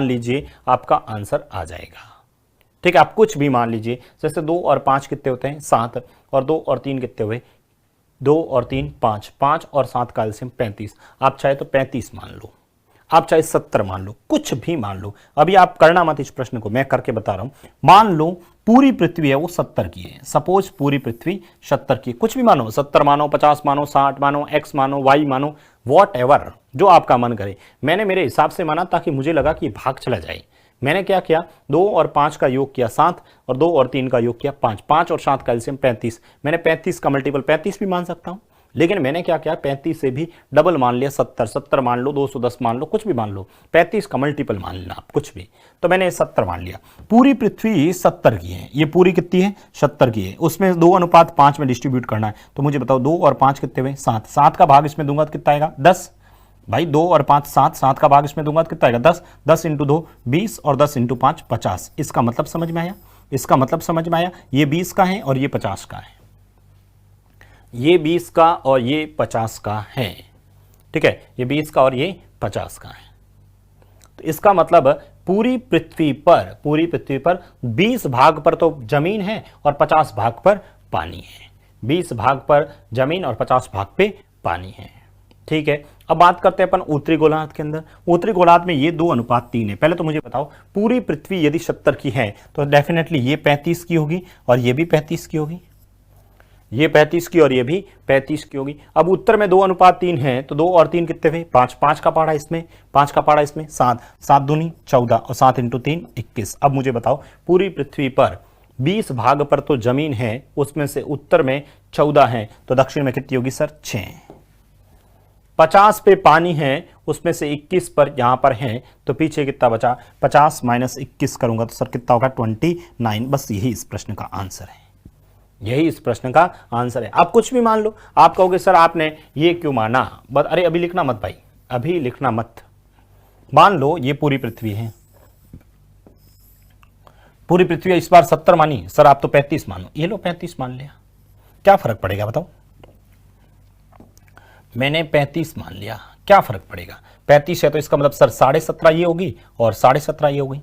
लीजिए, आपका आंसर आ जाएगा। ठीक है, आप कुछ भी मान लीजिए, जैसे 2 और 5 कितने होते हैं, 7, और 2 और 3 कितने हुए, 2 और 3 5, 5 और 7 का एलसीएम 35। आप चाहे तो 35 मान लो, आप चाहे 70 मान लो, कुछ भी मान लो। अभी आप करना मत इस प्रश्न को, मैं करके बता रहा हूं। मान लो पूरी पृथ्वी है वो 70 की है, सपोज पूरी पृथ्वी 70 की, कुछ भी मानो, 70 मानो, 50 मानो, 60 मानो, एक्स मानो, वाई मानो, वॉट एवर, जो आपका मन करे। मैंने मेरे हिसाब से माना ताकि मुझे लगा कि भाग चला जाए। मैंने क्या किया, 2 और 5 का योग किया 7 और 2 और 3 का योग किया 5, 5 और 7 का एलसीएम 35। मैंने 35 का मल्टीपल 35 भी मान सकता हूं, लेकिन मैंने क्या किया, 35 से भी डबल मान लिया, 70, 70 मान लो, 210 मान लो, कुछ भी मान लो, 35 का मल्टीपल मान लेना आप, कुछ भी। तो मैंने 70 मान लिया। पूरी पृथ्वी 70 की है, ये पूरी कितनी है, 70 की है। उसमें 2:5 में डिस्ट्रीब्यूट करना है, तो मुझे बताओ 2 और 5 कितने हुए, 7, 7 का भाग इसमें दूंगा तो कितना आएगा, 10। भाई 2 और 5 7, 7 का भाग इसमें दूंगा तो कितना आएगा, 10, 10 × 2 20 और 10 × 5 50। इसका मतलब समझ में आया, ये 20 का है और ये 50 का है, ये 20 का और ये 50 का है। ठीक है, ये 20 का और ये 50 का है। तो इसका मतलब पूरी पृथ्वी पर 20 भाग पर तो जमीन है और 50 भाग पर पानी है। 20 भाग पर जमीन और 50 भाग पे पानी है। ठीक है, अब बात करते हैं अपन उत्तरी गोलार्ध के अंदर। उत्तरी गोलार्ध में ये 2:3 है। पहले तो मुझे बताओ, पूरी पृथ्वी यदि 70 की है तो डेफिनेटली ये 35 की होगी और ये भी 35 की होगी, ये 35 की और ये भी 35 की होगी। अब उत्तर में 2:3 है तो 2 और 3 कितने हुए? 5, 5 का पहाड़ा इसमें, 5 का पहाड़ा इसमें, 7, 7 दूनी 14 और 7 × 3 21। अब मुझे बताओ, पूरी पृथ्वी पर 20 भाग पर तो जमीन है, उसमें से उत्तर में 14 है तो दक्षिण में कितनी होगी सर? 6। 50 पे पानी है, उसमें से 21 पर यहां पर है तो पीछे कितना बचा? 50 - 21 करूंगा तो सर कितना होगा? 29। बस यही इस प्रश्न का आंसर है, यही इस प्रश्न का आंसर है। आप कुछ भी मान लो, आप कहोगे सर आपने ये क्यों माना, बट अरे अभी लिखना मत भाई, अभी लिखना मत। मान लो ये पूरी पृथ्वी है, पूरी पृथ्वी इस बार 70 मानी, सर आप तो 35 मानो, ये लो 35 मान लिया, क्या फर्क पड़ेगा बताओ? मैंने 35 मान लिया, क्या फर्क पड़ेगा? 35 है तो इसका मतलब सर 17.5 ये होगी और 17.5 ये होगी।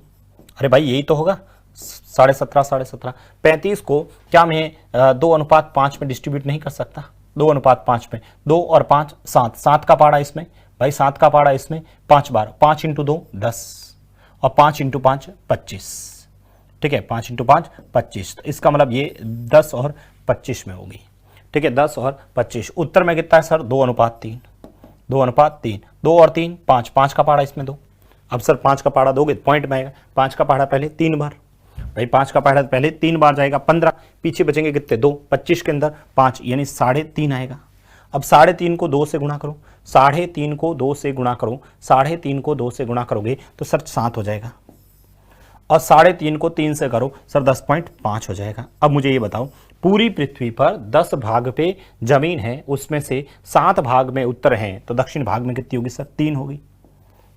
अरे भाई यही तो होगा, 17.5 17.5। 35 को क्या मैं 2:5 में डिस्ट्रीब्यूट नहीं कर सकता? 2:5 में 2 और 5 7, 7 का पहाड़ा इसमें भाई, 7 का पहाड़ा इसमें 5 बार, 5 × 2 10 और 5 × 5 25। ठीक है, 5 × 5 25, तो इसका मतलब ये 10 और 25 में होगी। ठीक है, 10 और 25। उत्तर में कितना है सर? 2:3, 2:3, 2 और 3 5, 5 का पहाड़ा इसमें 2। अब सर 5 का पहाड़ा दोगे पॉइंट में आएगा, 5 का पहाड़ा पहले 3 बार भाई, 5 का पहाड़ा पहले 3 बार जाएगा, 15, पीछे बचेंगे कितने? 2, 25 के अंदर 5 यानी 3.5 आएगा। अब 3.5 को 2 से गुणा करो, 3.5 को 2 से गुणा करो, 3.5 को 2 से गुणा करोगे तो सर 7 हो जाएगा, और 3.5 को 3 से करो सर 10.5 हो जाएगा। अब मुझे ये बताओ, पूरी पृथ्वी पर 10 भाग पे जमीन है, उसमें से 7 भाग में उत्तर हैं तो दक्षिण भाग में कितनी होगी सर? 3 होगी,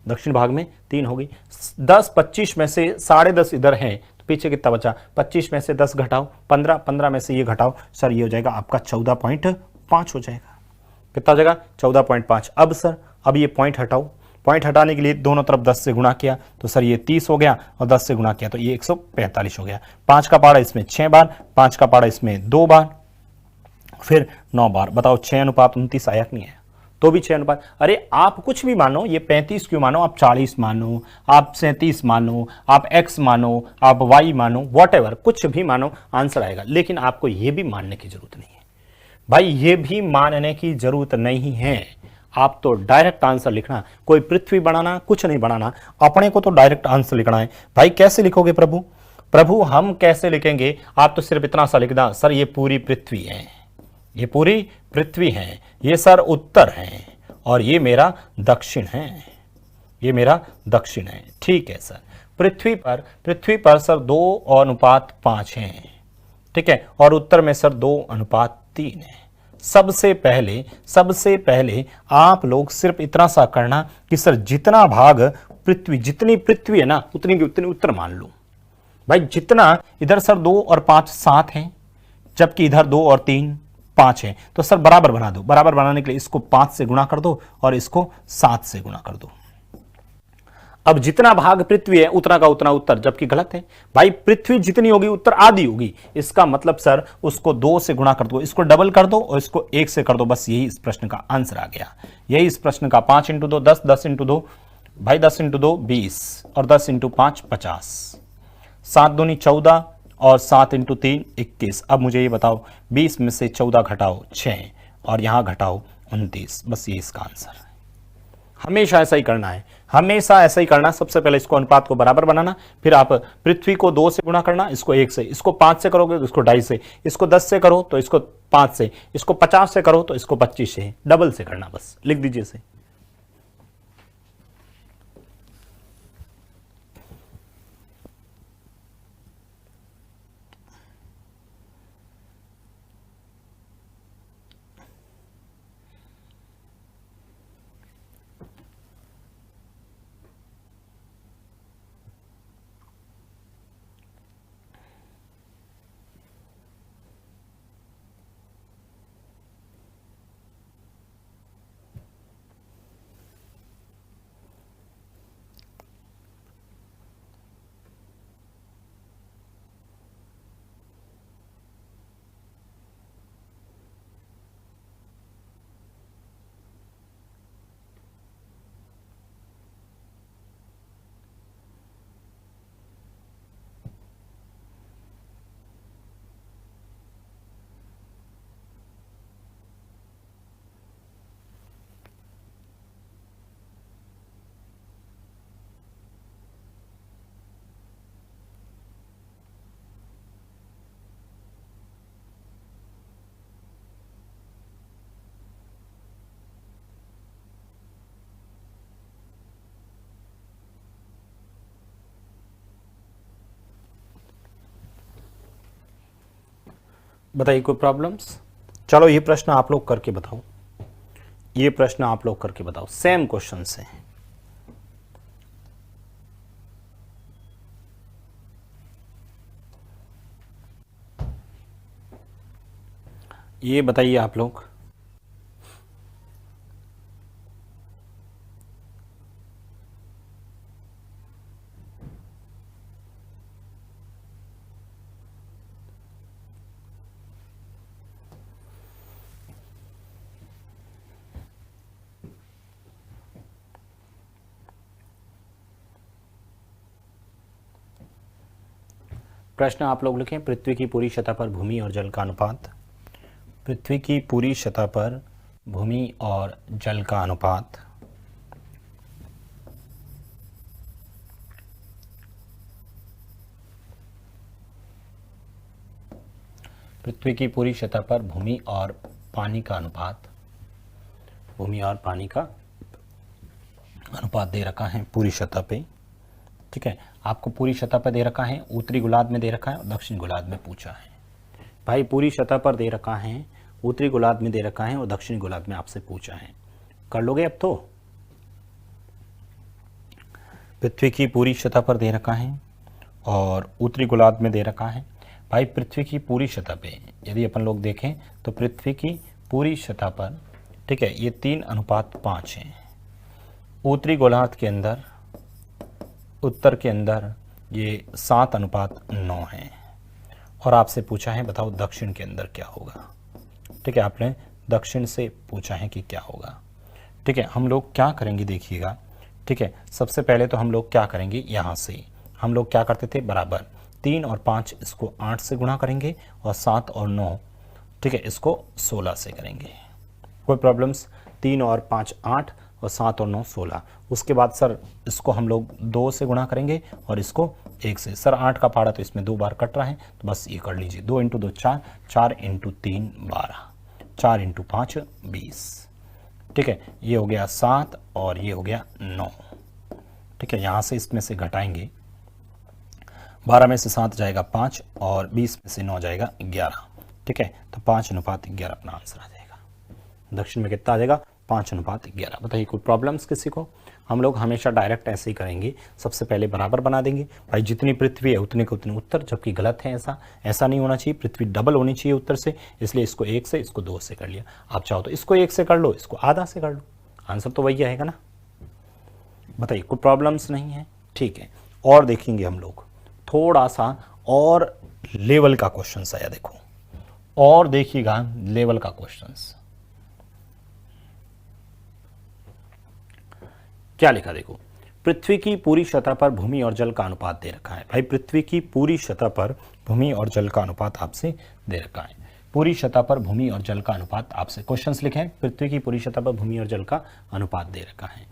दक्षिण भाग में 3 होगी। 10 25 में से 10.5 इधर है तो पीछे कितना बचा? 25 में से 10 घटाओ, 15, 15 में से ये घटाओ, सर ये हो जाएगा आपका 14.5 हो जाएगा। कितना हो जाएगा? 14.5। अब सर अब ये पॉइंट हटाओ, पॉइंट हटाने के लिए दोनों तरफ 10 से गुणा किया तो सर ये 30 हो गया और 10 से गुणा किया तो ये 145 हो गया। 5 का पहाड़ा इसमें 6 बार, 5 का पहाड़ा इसमें 2 बार, फिर 9 बार। बताओ 6:29 आया नहीं है? तो भी 6 अरे आप कुछ भी मानो, ये 35 क्यों मानो, आप 40 मानो, आप 37 मानो, आप x मानो, आप y मानो, वॉट कुछ भी मानो, आंसर आएगा। लेकिन आपको ये भी मानने की जरूरत नहीं है भाई, ये भी मानने की जरूरत नहीं है। आप तो डायरेक्ट आंसर लिखना, कोई पृथ्वी बनाना कुछ नहीं बनाना, अपने को तो डायरेक्ट आंसर लिखना है। भाई कैसे लिखोगे प्रभु? प्रभु हम कैसे लिखेंगे? आप तो सिर्फ इतना सा लिख दें, सर ये पूरी पृथ्वी है, ये पूरी पृथ्वी है, ये सर उत्तर है और ये मेरा दक्षिण है, ये मेरा दक्षिण है। ठीक है सर, पृथ्वी पर सर 2:5 है, ठीक है, और उत्तर में सर 2:3 है। सबसे पहले आप लोग सिर्फ इतना सा करना कि सर जितना भाग पृथ्वी, जितनी पृथ्वी है ना उतनी की उतनी उत्तर मान लो भाई। जितना इधर सर 2 और 5 7 है, जबकि इधर 2 और 3 5 है, तो सर बराबर बना दो। बराबर बनाने के लिए इसको 5 से गुणा कर दो और इसको 7 से गुणा कर दो। अब जितना भाग पृथ्वी है उतना का उतना उत्तर, जबकि गलत है भाई, पृथ्वी जितनी होगी उत्तर आधी होगी। इसका मतलब सर उसको 2 से गुणा कर दो, इसको डबल कर दो और इसको 1 से कर दो। बस यही इस प्रश्न का आंसर आ गया, यही इस प्रश्न का। 5 × 2 10, 10 × 2 भाई 10 × 2 20 और 10 × 5 50, 7 दूनी 14 और 7 × 3 21। अब मुझे ये बताओ, 20 में से 14 घटाओ 6 और यहां घटाओ 29। बस ये इसका आंसर है। हमेशा ऐसा ही करना है, हमेशा ऐसा ही करना। सबसे पहले इसको अनुपात को बराबर बनाना, फिर आप पृथ्वी को 2 से गुणा करना, इसको 1 से, इसको 5 से करोगे तो इसको 2.5 से, इसको 10 से करो तो इसको 5 से, इसको 50 से करो तो इसको 25 से, डबल से करना। बस लिख दीजिए इसे। बताइए कोई प्रॉब्लम्स? चलो ये प्रश्न आप लोग करके बताओ, ये प्रश्न आप लोग करके बताओ, सेम क्वेश्चन से। ये बताइए आप लोग। प्रश्न आप लोग लिखें, पृथ्वी की पूरी सतह पर भूमि और जल का अनुपात। पृथ्वी की पूरी सतह पर भूमि और जल का अनुपात। पृथ्वी की पूरी सतह पर भूमि और पानी का अनुपात, भूमि और पानी का अनुपात दे रखा है पूरी सतह पे। ठीक है, आपको पूरी सतह पर दे रखा है, उत्तरी गोलार्ध में दे रखा है और दक्षिण गोलार्ध में पूछा है। भाई पूरी सतह पर दे रखा है, उत्तरी गोलार्ध में दे रखा है और दक्षिणी गोलार्ध में आपसे पूछा है। कर लोगे अब तो? पृथ्वी की पूरी सतह पर दे रखा है और उत्तरी गोलार्ध में दे रखा है। भाई पृथ्वी की पूरी सतह पे यदि अपन लोग देखें तो पृथ्वी की पूरी सतह पर, ठीक है, ये 3:5 है। उत्तरी गोलार्ध के अंदर, उत्तर के अंदर ये 7:9 है। और आपसे पूछा है बताओ दक्षिण के अंदर क्या होगा। ठीक है, आपने दक्षिण से पूछा है कि क्या होगा। ठीक है, हम लोग क्या करेंगे देखिएगा। ठीक है, सबसे पहले तो हम लोग क्या करेंगे, यहाँ से हम लोग क्या करते थे, बराबर 3 और 5 इसको 8 से गुणा करेंगे और 7 और 9, ठीक है, इसको 16 से करेंगे। कोई प्रॉब्लम्स? 3 और 5 8 और 7 और 9 16। उसके बाद सर इसको हम लोग 2 से गुणा करेंगे और इसको 1 से। सर 8 का पारा तो इसमें 2 बार कट रहा है, तो बस ये कर लीजिए। 2 × 2 4, 4 × 3 12, 4 × 5 20। ठीक है, ये हो गया 7 और ये हो गया 9। ठीक है, यहाँ से इसमें से घटाएंगे, 12 में से 7 जाएगा 5 और 20 में से 9 जाएगा 11। ठीक है, तो 5:11 अपना आंसर आ जाएगा। दक्षिण में कितना आ जाएगा? 5:11। बताइए कोई प्रॉब्लम्स किसी को? हम लोग हमेशा डायरेक्ट ऐसे ही करेंगे, सबसे पहले बराबर बना देंगे। भाई जितनी पृथ्वी है उतने को उतने उत्तर, जबकि गलत है, ऐसा नहीं होना चाहिए। पृथ्वी डबल होनी चाहिए उत्तर से, इसलिए इसको 1 से, इसको 2 से कर लिया। आप चाहो तो इसको 1 से कर लो, इसको आधा से कर लो, आंसर तो वही आएगा ना। बताइए कोई प्रॉब्लम्स नहीं है? ठीक है, और देखेंगे हम लोग थोड़ा सा और लेवल का क्वेश्चन आया, देखो और देखिएगा लेवल का क्वेश्चंस क्या लिखा, देखो पृथ्वी की पूरी सतह पर भूमि और जल का अनुपात दे रखा है। भाई पृथ्वी की पूरी सतह पर भूमि और जल का अनुपात आपसे दे रखा है। पूरी सतह पर भूमि और जल का अनुपात आपसे क्वेश्चंस लिखे हैं। पृथ्वी की पूरी सतह पर भूमि और जल का अनुपात दे रखा है।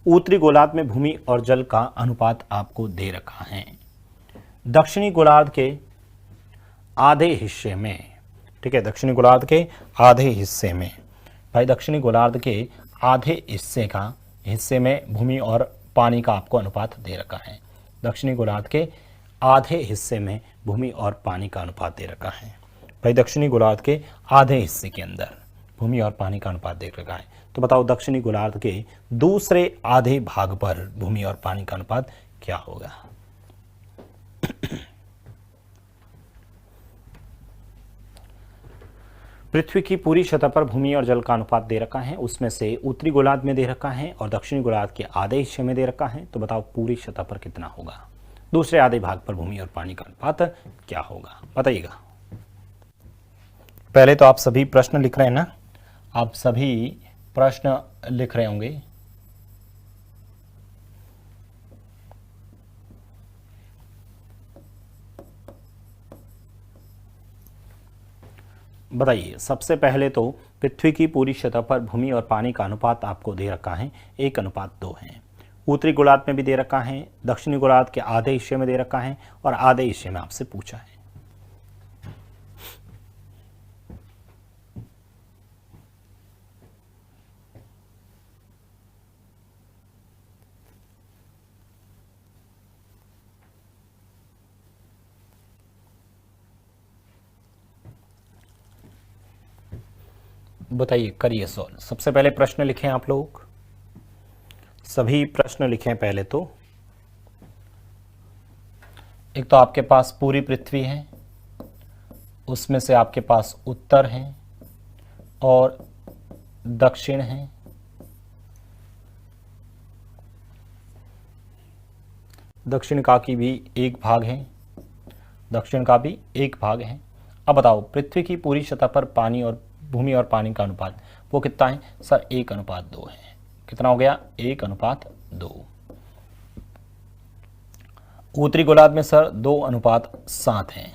उत्तरी गोलार्ध में भूमि और जल का अनुपात आपको दे रखा है। दक्षिणी गोलार्ध के आधे हिस्से में, ठीक है, दक्षिणी गोलार्ध के आधे हिस्से में, भाई दक्षिणी गोलार्ध के आधे हिस्से में भूमि और पानी का आपको अनुपात दे रखा है। दक्षिणी गोलार्ध के आधे हिस्से में भूमि और पानी का अनुपात दे रखा है। भाई दक्षिणी गोलार्ध के आधे हिस्से के अंदर भूमि और पानी का अनुपात दे रखा है। तो बताओ दक्षिणी गोलार्ध के दूसरे आधे भाग पर भूमि और पानी का अनुपात क्या होगा? पृथ्वी की पूरी सतह पर भूमि और जल का अनुपात दे रखा है, उसमें से उत्तरी गोलार्ध में दे रखा है और दक्षिणी गोलार्ध के आधे हिस्से में दे रखा है। तो बताओ पूरी सतह पर कितना होगा? दूसरे आधे भाग पर भूमि और पानी का अनुपात क्या होगा? बताइएगा। पहले तो आप सभी प्रश्न लिख रहे हैं ना, आप सभी प्रश्न लिख रहे होंगे। बताइए, सबसे पहले तो पृथ्वी की पूरी सतह पर भूमि और पानी का अनुपात आपको दे रखा है 1:2 है। उत्तरी गोलार्ध में भी दे रखा है, दक्षिणी गोलार्ध के आधे हिस्से में दे रखा है और आधे हिस्से में आपसे पूछा है। बताइए, करिए सॉल्व। सबसे पहले प्रश्न लिखें आप लोग, सभी प्रश्न लिखें पहले तो। एक तो आपके पास पूरी पृथ्वी है, उसमें से आपके पास उत्तर है और दक्षिण है। दक्षिण का की भी एक भाग है, दक्षिण का भी एक भाग है। अब बताओ, पृथ्वी की पूरी सतह पर पानी और भूमि और पानी का अनुपात वो कितना है सर? 1:2 है। कितना हो गया? 1:2। उत्तरी गोलार्ध में सर 2:7 है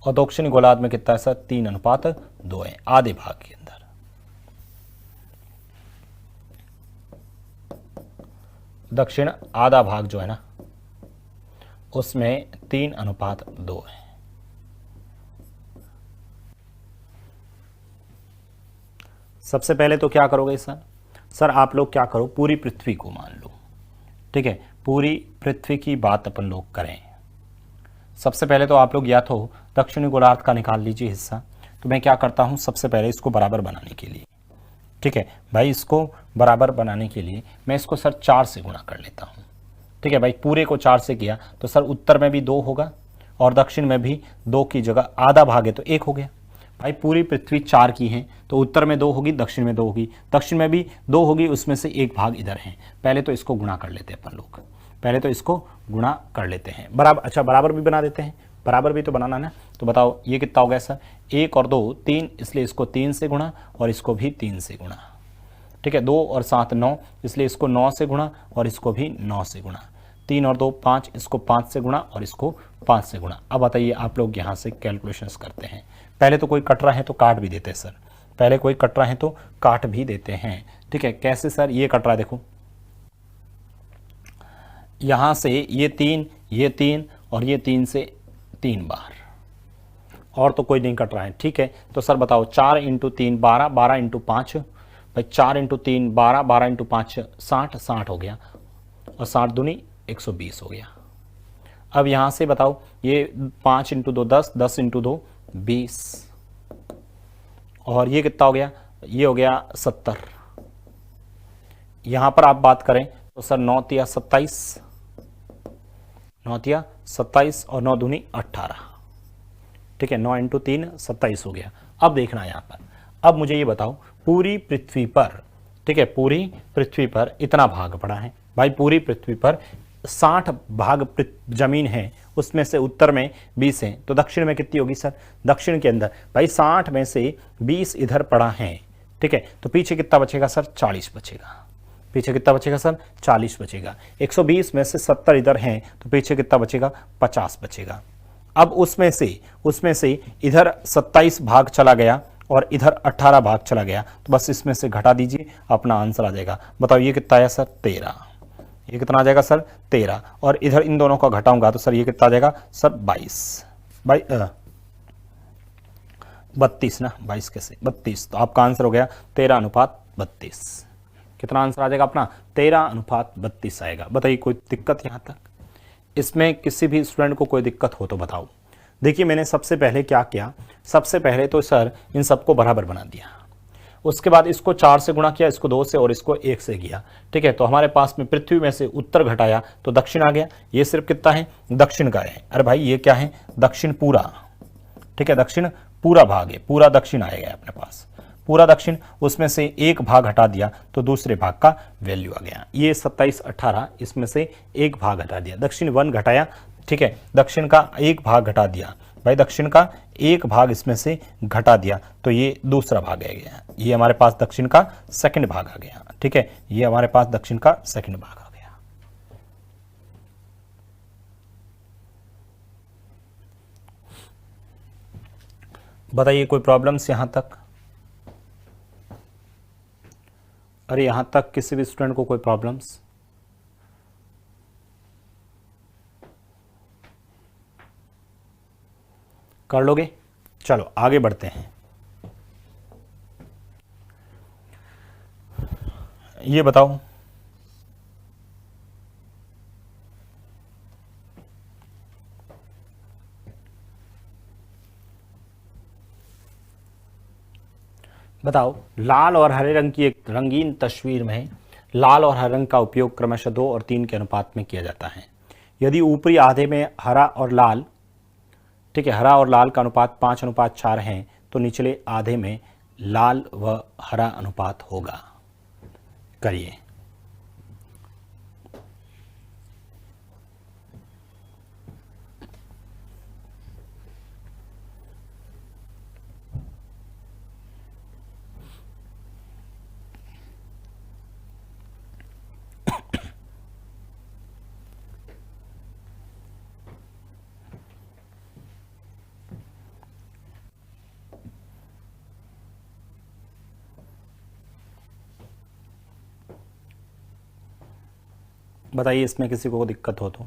और दक्षिणी गोलार्ध में कितना है सर? 3:2 है, आधे भाग के अंदर। दक्षिण आधा भाग जो है ना, उसमें 3:2 है। सबसे पहले तो क्या करोगे सर? सर आप लोग क्या करो, पूरी पृथ्वी को मान लो, ठीक है? पूरी पृथ्वी की बात अपन लोग करें। सबसे पहले तो आप लोग या तो दक्षिणी गोलार्ध का निकाल लीजिए हिस्सा। तो मैं क्या करता हूं, सबसे पहले इसको बराबर बनाने के लिए, ठीक है भाई, इसको बराबर बनाने के लिए मैं इसको सर 4 से गुणा कर लेता हूं। ठीक है भाई, पूरे को 4 से किया तो सर उत्तर में भी 2 होगा और दक्षिण में भी 2 की जगह आधा भाग है तो 1 हो गया। भाई पूरी पृथ्वी 4 की है तो उत्तर में 2 होगी, दक्षिण में 2 होगी, दक्षिण में भी 2 होगी, उसमें से एक भाग इधर है। पहले तो इसको गुणा कर लेते हैं अपन लोग, पहले तो इसको गुणा कर लेते हैं बराबर। अच्छा बराबर भी बना देते हैं, बराबर भी तो बनाना ना। तो बताओ ये कितना हो गया सर? 1 और 2 3, इसलिए इसको 3 से गुणा और इसको भी 3 से गुणा। ठीक है, 2 और 7 9, इसलिए इसको 9 से गुणा और इसको भी 9 से गुणा। 3 और 2 5, इसको 5 से गुणा और इसको 5 से गुणा। अब बताइए आप लोग यहाँ से कैलकुलेशंस करते हैं। पहले तो कोई कट रहा है तो काट भी देते हैं सर, पहले कोई कट रहा है तो काट भी देते हैं। ठीक है, कैसे सर? ये कट रहा है, देखो यहाँ से ये 3 और ये 3 से 3 बार, और तो कोई नहीं कट रहा है। ठीक है, तो सर बताओ 4 × 3 12, 12 × 5 भाई, 4 × 3 12, 12 × 5 60, 60 हो गया और 60 दूनी 120 हो गया। अब यहाँ से बताओ ये 5 × 2 10, 10 × 2 20 और ये कितना हो गया? ये हो गया 70। यहाँ पर आप बात करें तो सर 9 तिया 27, 9 तिया 27 और 9 दूनी 18। ठीक है, 9 × 3 27 हो गया। अब देखना यहाँ पर, अब मुझे ये बताओ पूरी पृथ्वी पर, ठीक है, पूरी पृथ्वी पर इतना भाग पड़ा है भाई, पूरी पृथ्वी पर 60 भाग जमीन है, उसमें से उत्तर में 20 है, तो दक्षिण में कितनी होगी सर? दक्षिण के अंदर भाई 60 में से 20 इधर पड़ा है। ठीक है, तो पीछे कितना बचेगा सर? 40 बचेगा। पीछे कितना बचेगा सर? 40 बचेगा। 120 में से 70 इधर हैं तो पीछे कितना बचेगा? 50 बचेगा। अब उसमें से इधर 27 भाग चला गया और इधर 18 भाग चला गया, तो बस इसमें से घटा दीजिए, अपना आंसर आ जाएगा। बताओ ये कितना आया सर? 13। ये कितना आ जाएगा सर? 13। और इधर इन दोनों का घटाऊंगा तो सर ये कितना आ जाएगा सर? 22 32 ना, 22 कैसे 32, तो आपका आंसर हो गया 13:32। कितना आंसर आ जाएगा अपना? 13:32 आएगा। बताइए कोई दिक्कत यहाँ तक? इसमें किसी भी स्टूडेंट को कोई दिक्कत हो तो बताओ। देखिए मैंने सबसे पहले क्या किया, सबसे पहले तो सर इन सबको बराबर बना दिया, उसके बाद इसको 4 से गुणा किया, इसको 2 से और इसको 1 से किया। ठीक है, तो हमारे पास में पृथ्वी में से उत्तर घटाया तो दक्षिण आ गया। ये सिर्फ कितना है? दक्षिण का है। अरे भाई ये क्या है? दक्षिण पूरा। ठीक है, दक्षिण पूरा भाग है, पूरा दक्षिण आएगा अपने पास, पूरा दक्षिण। उसमें से एक भाग हटा दिया तो दूसरे भाग का वैल्यू आ गया। ये 27 18, इसमें से एक भाग हटा दिया, दक्षिण 1 घटाया। ठीक है, दक्षिण का एक भाग घटा दिया भाई, दक्षिण का एक भाग इसमें से घटा दिया तो ये दूसरा भाग आ गया। ये हमारे पास दक्षिण का सेकंड भाग आ गया। ठीक है, ये हमारे पास दक्षिण का सेकंड भाग आ गया। बताइए कोई प्रॉब्लम्स यहां तक? अरे यहां तक किसी भी स्टूडेंट को कोई प्रॉब्लम्स? कर लोगे? चलो आगे बढ़ते हैं। ये बताओ बताओ, लाल और हरे रंग की एक रंगीन तस्वीर में लाल और हरे रंग का उपयोग क्रमशः 2 और 3 के अनुपात में किया जाता है। यदि ऊपरी आधे में हरा और लाल, ठीक है, हरा और लाल का अनुपात 5:4 है, तो निचले आधे में लाल व हरा अनुपात होगा। करिए। बताइए इसमें किसी को दिक्कत हो तो।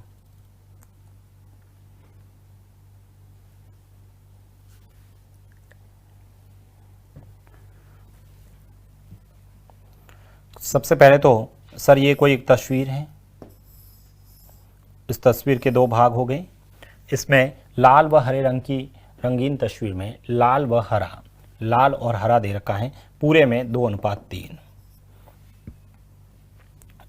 सबसे पहले तो सर ये कोई एक तस्वीर है, इस तस्वीर के दो भाग हो गए। इसमें लाल व हरे रंग की रंगीन तस्वीर में लाल व हरा, लाल और हरा दे रखा है, पूरे में 2:3।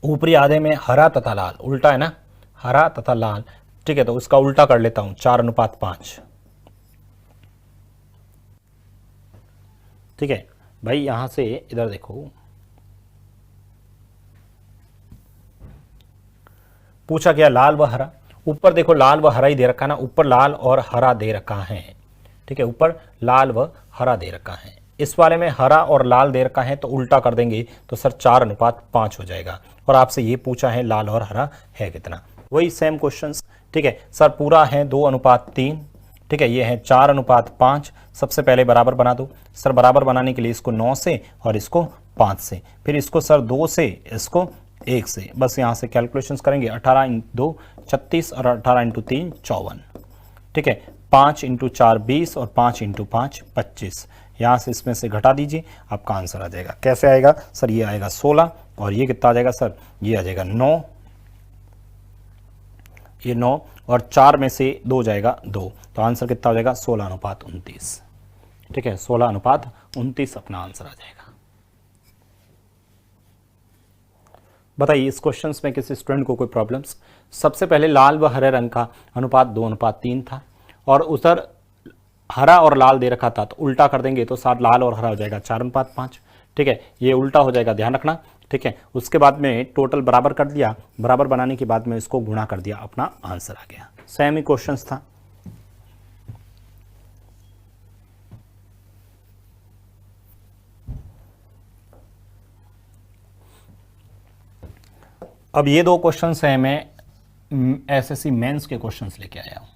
ऊपरी आधे में हरा तथा लाल, उल्टा है ना, हरा तथा लाल, ठीक है, तो उसका उल्टा कर लेता हूं, 4:5। ठीक है भाई, यहां से इधर देखो, पूछा गया लाल व हरा। ऊपर देखो लाल व हरा ही दे रखा है ना, ऊपर लाल और हरा दे रखा है, ठीक है, ऊपर लाल व हरा दे रखा है। इस वाले में हरा और लाल दे रखा है, तो उल्टा कर देंगे तो सर 4:5 हो जाएगा। और आपसे ये पूछा है लाल और हरा है कितना, वही सेम क्वेश्चंस। ठीक है सर, पूरा है 2:3, ठीक है, ये है 4:5। सबसे पहले बराबर बना दो। सर बराबर बनाने के लिए इसको 9 से और इसको 5 से, फिर इसको सर 2 से, इसको 1 से, बस यहाँ से कैलकुलेशंस करेंगे। 18 × 2 36 और 18 × 3 54, ठीक है, 5 × 4 20 और 5 × 5 25। यहाँ से इसमें से घटा दीजिए, आपका आंसर आ जाएगा। कैसे आएगा सर? ये आएगा 16 और ये कितना आ जाएगा सर? ये आ जाएगा 9, ये 9 और 4 में से 2 जाएगा 2, तो आंसर कितना हो जाएगा? 16:29। ठीक है, 16:29 अपना आंसर आ जाएगा। बताइए इस क्वेश्चन में किसी स्टूडेंट को कोई प्रॉब्लम्स? सबसे पहले लाल व हरे रंग का अनुपात 2:3 था और उधर हरा और लाल दे रखा था, तो उल्टा कर देंगे तो साथ लाल और हरा हो जाएगा 4:5। ठीक है, ये उल्टा हो जाएगा, ध्यान रखना। ठीक है, उसके बाद में टोटल बराबर कर दिया, बराबर बनाने के बाद में इसको गुणा कर दिया, अपना आंसर आ गया। सेम ही क्वेश्चन था। अब ये 2 क्वेश्चंस हैं, मैं एसएससी मेंस के क्वेश्चंस लेके आया हूं।